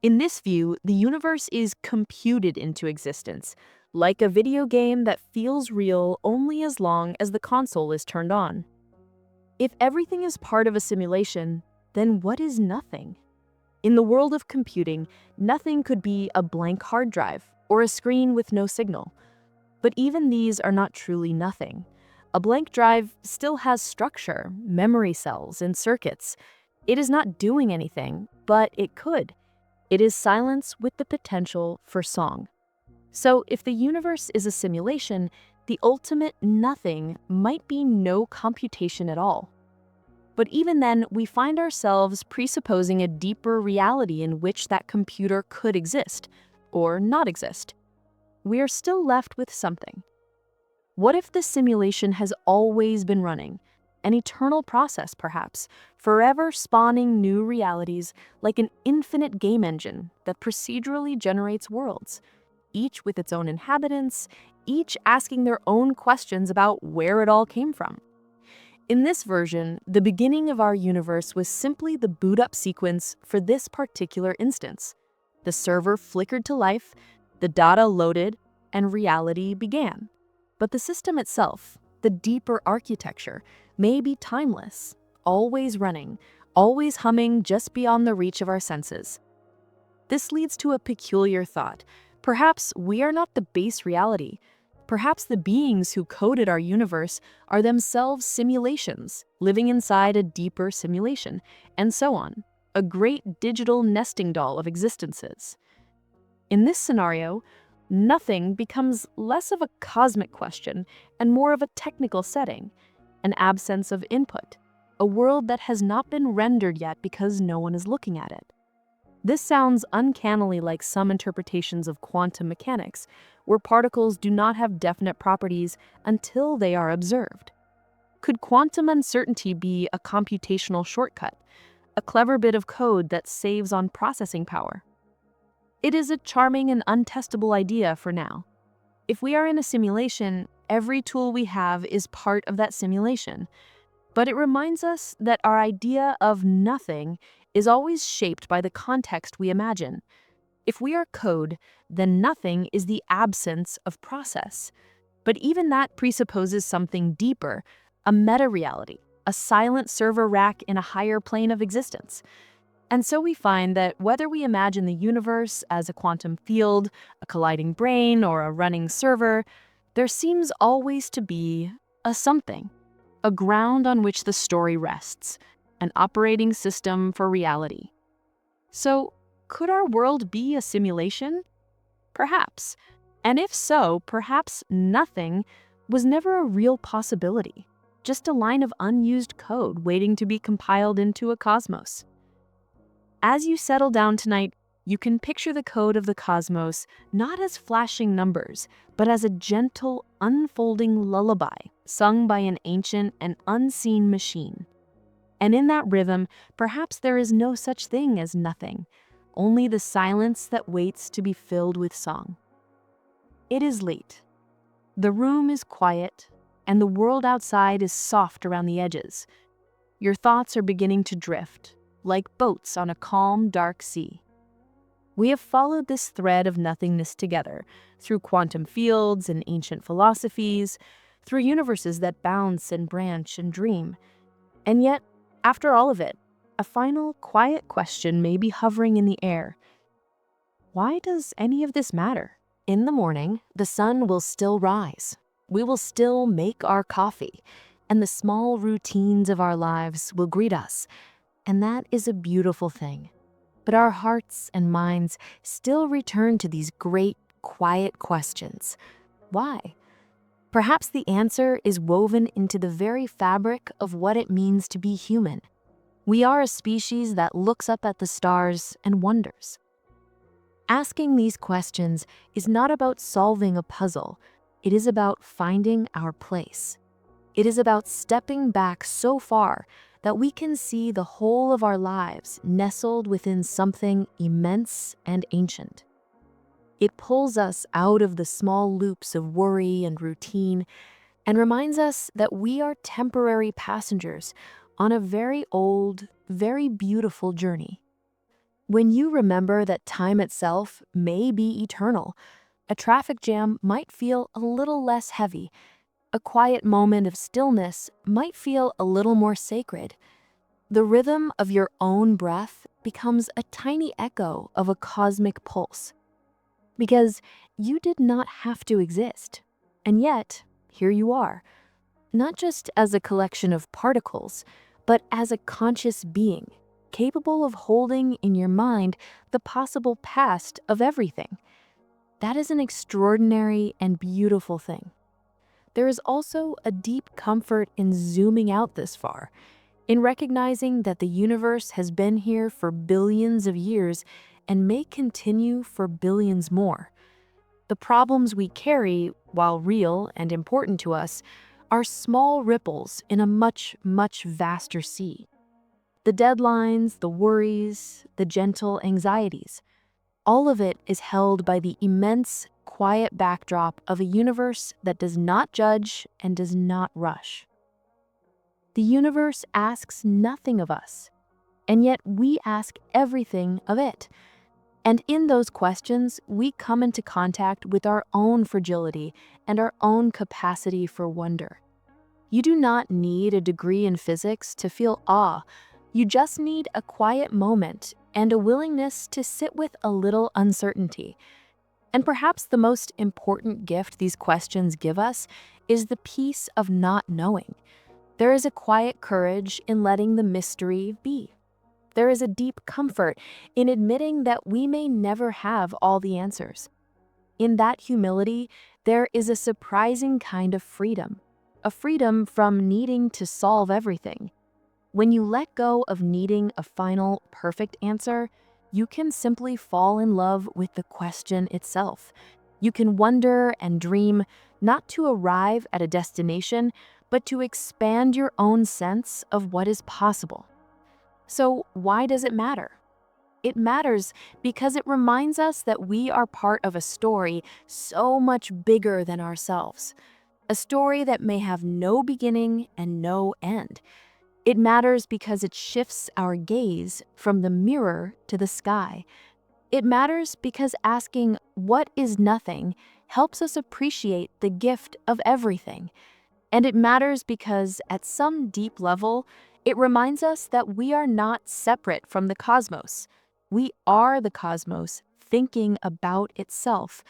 In this view, the universe is computed into existence, like a video game that feels real only as long as the console is turned on. If everything is part of a simulation, then what is nothing? In the world of computing, nothing could be a blank hard drive or a screen with no signal. But even these are not truly nothing. A blank drive still has structure, memory cells, and circuits. It is not doing anything, but it could. It is silence with the potential for song. So if the universe is a simulation, the ultimate nothing might be no computation at all. But even then, we find ourselves presupposing a deeper reality in which that computer could exist, or not exist. We are still left with something. What if the simulation has always been running? An eternal process, perhaps, forever spawning new realities like an infinite game engine that procedurally generates worlds, each with its own inhabitants, each asking their own questions about where it all came from. In this version, the beginning of our universe was simply the boot-up sequence for this particular instance. The server flickered to life, the data loaded, and reality began. But the system itself, the deeper architecture, may be timeless, always running, always humming just beyond the reach of our senses. This leads to a peculiar thought. Perhaps we are not the base reality. Perhaps the beings who coded our universe are themselves simulations, living inside a deeper simulation, and so on, a great digital nesting doll of existences. In this scenario, nothing becomes less of a cosmic question and more of a technical setting, an absence of input, a world that has not been rendered yet because no one is looking at it. This sounds uncannily like some interpretations of quantum mechanics, where particles do not have definite properties until they are observed. Could quantum uncertainty be a computational shortcut, a clever bit of code that saves on processing power? It is a charming and untestable idea for now. If we are in a simulation, every tool we have is part of that simulation. But it reminds us that our idea of nothing is always shaped by the context we imagine. If we are code, then nothing is the absence of process. But even that presupposes something deeper, a meta-reality, a silent server rack in a higher plane of existence. And so we find that whether we imagine the universe as a quantum field, a colliding brain, or a running server, there seems always to be a something, a ground on which the story rests, an operating system for reality. So, could our world be a simulation? Perhaps. And if so, perhaps nothing was never a real possibility, just a line of unused code waiting to be compiled into a cosmos. As you settle down tonight, you can picture the code of the cosmos not as flashing numbers, but as a gentle, unfolding lullaby sung by an ancient and unseen machine. And in that rhythm, perhaps there is no such thing as nothing, only the silence that waits to be filled with song. It is late. The room is quiet, and the world outside is soft around the edges. Your thoughts are beginning to drift, like boats on a calm, dark sea. We have followed this thread of nothingness together, through quantum fields and ancient philosophies, through universes that bounce and branch and dream. And yet, after all of it, a final, quiet question may be hovering in the air. Why does any of this matter? In the morning, the sun will still rise. We will still make our coffee, and the small routines of our lives will greet us. And that is a beautiful thing. But our hearts and minds still return to these great, quiet questions. Why? Perhaps the answer is woven into the very fabric of what it means to be human. We are a species that looks up at the stars and wonders. Asking these questions is not about solving a puzzle. It is about finding our place. It is about stepping back so far that we can see the whole of our lives nestled within something immense and ancient. It pulls us out of the small loops of worry and routine and reminds us that we are temporary passengers on a very old, very beautiful journey. When you remember that time itself may be eternal, a traffic jam might feel a little less heavy. A quiet moment of stillness might feel a little more sacred. The rhythm of your own breath becomes a tiny echo of a cosmic pulse. Because you did not have to exist. And yet, here you are. Not just as a collection of particles, but as a conscious being, capable of holding in your mind the possible past of everything. That is an extraordinary and beautiful thing. There is also a deep comfort in zooming out this far, in recognizing that the universe has been here for billions of years and may continue for billions more. The problems we carry, while real and important to us, are small ripples in a much, much vaster sea. The deadlines, the worries, the gentle anxieties, all of it is held by the immense, quiet backdrop of a universe that does not judge and does not rush. The universe asks nothing of us, and yet we ask everything of it. And in those questions, we come into contact with our own fragility and our own capacity for wonder. You do not need a degree in physics to feel awe. You just need a quiet moment and a willingness to sit with a little uncertainty. And perhaps the most important gift these questions give us is the peace of not knowing. There is a quiet courage in letting the mystery be. There is a deep comfort in admitting that we may never have all the answers. In that humility, there is a surprising kind of freedom, a freedom from needing to solve everything. When you let go of needing a final, perfect answer, you can simply fall in love with the question itself. You can wonder and dream, not to arrive at a destination, but to expand your own sense of what is possible. So, why does it matter? It matters because it reminds us that we are part of a story so much bigger than ourselves, a story that may have no beginning and no end. It matters because it shifts our gaze from the mirror to the sky. It matters because asking, "What is nothing?" helps us appreciate the gift of everything. And it matters because, at some deep level, it reminds us that we are not separate from the cosmos. We are the cosmos thinking about itself.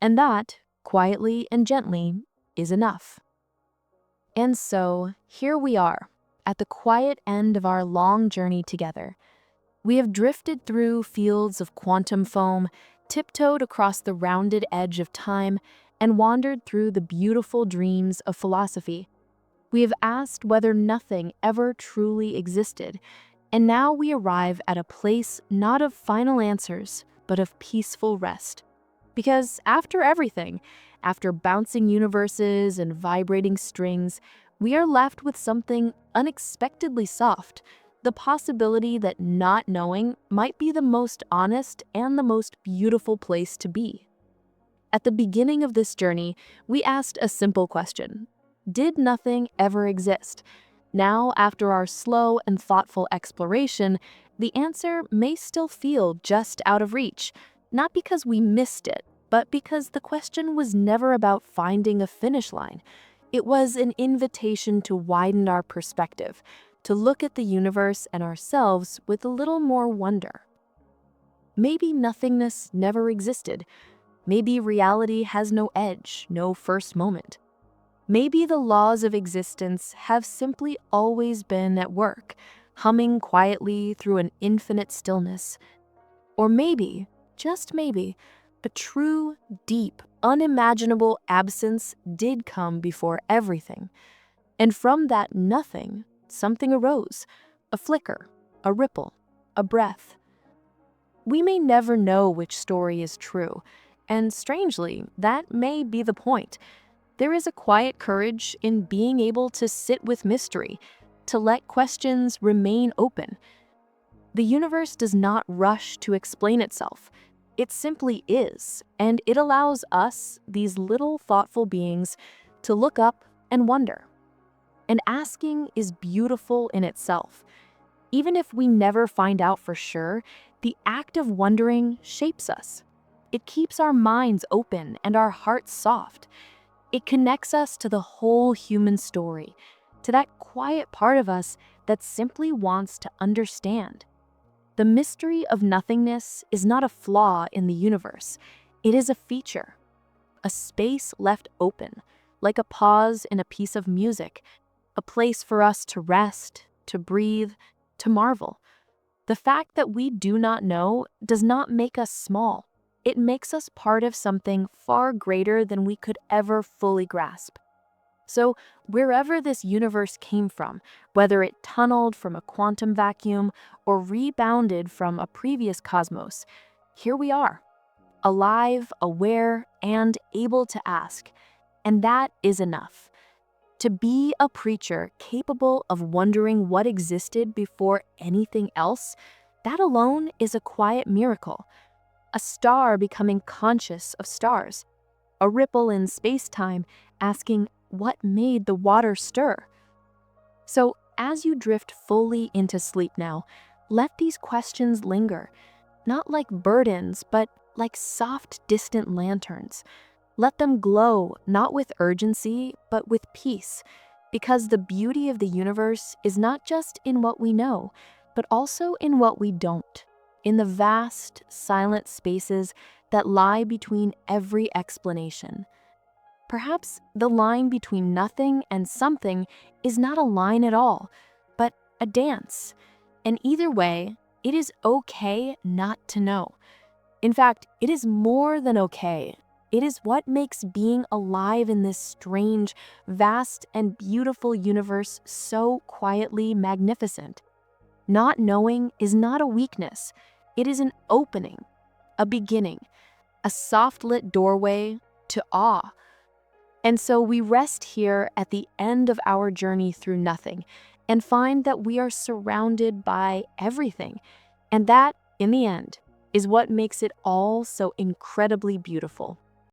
And that, quietly and gently, is enough. And so, here we are, at the quiet end of our long journey together. We have drifted through fields of quantum foam, tiptoed across the rounded edge of time, and wandered through the beautiful dreams of philosophy. We have asked whether nothing ever truly existed, and now we arrive at a place not of final answers, but of peaceful rest. Because after everything, after bouncing universes and vibrating strings, we are left with something unexpectedly soft, the possibility that not knowing might be the most honest and the most beautiful place to be. At the beginning of this journey, we asked a simple question: did nothing ever exist? Now, after our slow and thoughtful exploration, the answer may still feel just out of reach, not because we missed it, but because the question was never about finding a finish line. It was an invitation to widen our perspective, to look at the universe and ourselves with a little more wonder. Maybe nothingness never existed. Maybe reality has no edge, no first moment. Maybe the laws of existence have simply always been at work, humming quietly through an infinite stillness. Or maybe, just maybe, a true, deep, unimaginable absence did come before everything. And from that nothing, something arose, a flicker, a ripple, a breath. We may never know which story is true, and strangely, that may be the point. There is a quiet courage in being able to sit with mystery, to let questions remain open. The universe does not rush to explain itself. It simply is, and it allows us, these little thoughtful beings, to look up and wonder. And asking is beautiful in itself. Even if we never find out for sure, the act of wondering shapes us. It keeps our minds open and our hearts soft. It connects us to the whole human story, to that quiet part of us that simply wants to understand. The mystery of nothingness is not a flaw in the universe. It is a feature, a space left open, like a pause in a piece of music, a place for us to rest, to breathe, to marvel. The fact that we do not know does not make us small. It makes us part of something far greater than we could ever fully grasp. So, wherever this universe came from, whether it tunneled from a quantum vacuum or rebounded from a previous cosmos, here we are, alive, aware, and able to ask. And that is enough. To be a preacher capable of wondering what existed before anything else, that alone is a quiet miracle. A star becoming conscious of stars. A ripple in space-time asking what made the water stir. So, as you drift fully into sleep now, let these questions linger, not like burdens, but like soft, distant lanterns. Let them glow, not with urgency, but with peace, because the beauty of the universe is not just in what we know, but also in what we don't, in the vast, silent spaces that lie between every explanation. Perhaps the line between nothing and something is not a line at all, but a dance. And either way, It is okay not to know. In fact, it is more than okay. It is what makes being alive in this strange, vast, and beautiful universe so quietly magnificent. Not knowing is not a weakness. It is an opening, a beginning, a soft lit doorway to awe. And so we rest here at the end of our journey through nothing and find that we are surrounded by everything. And that, in the end, is what makes it all so incredibly beautiful.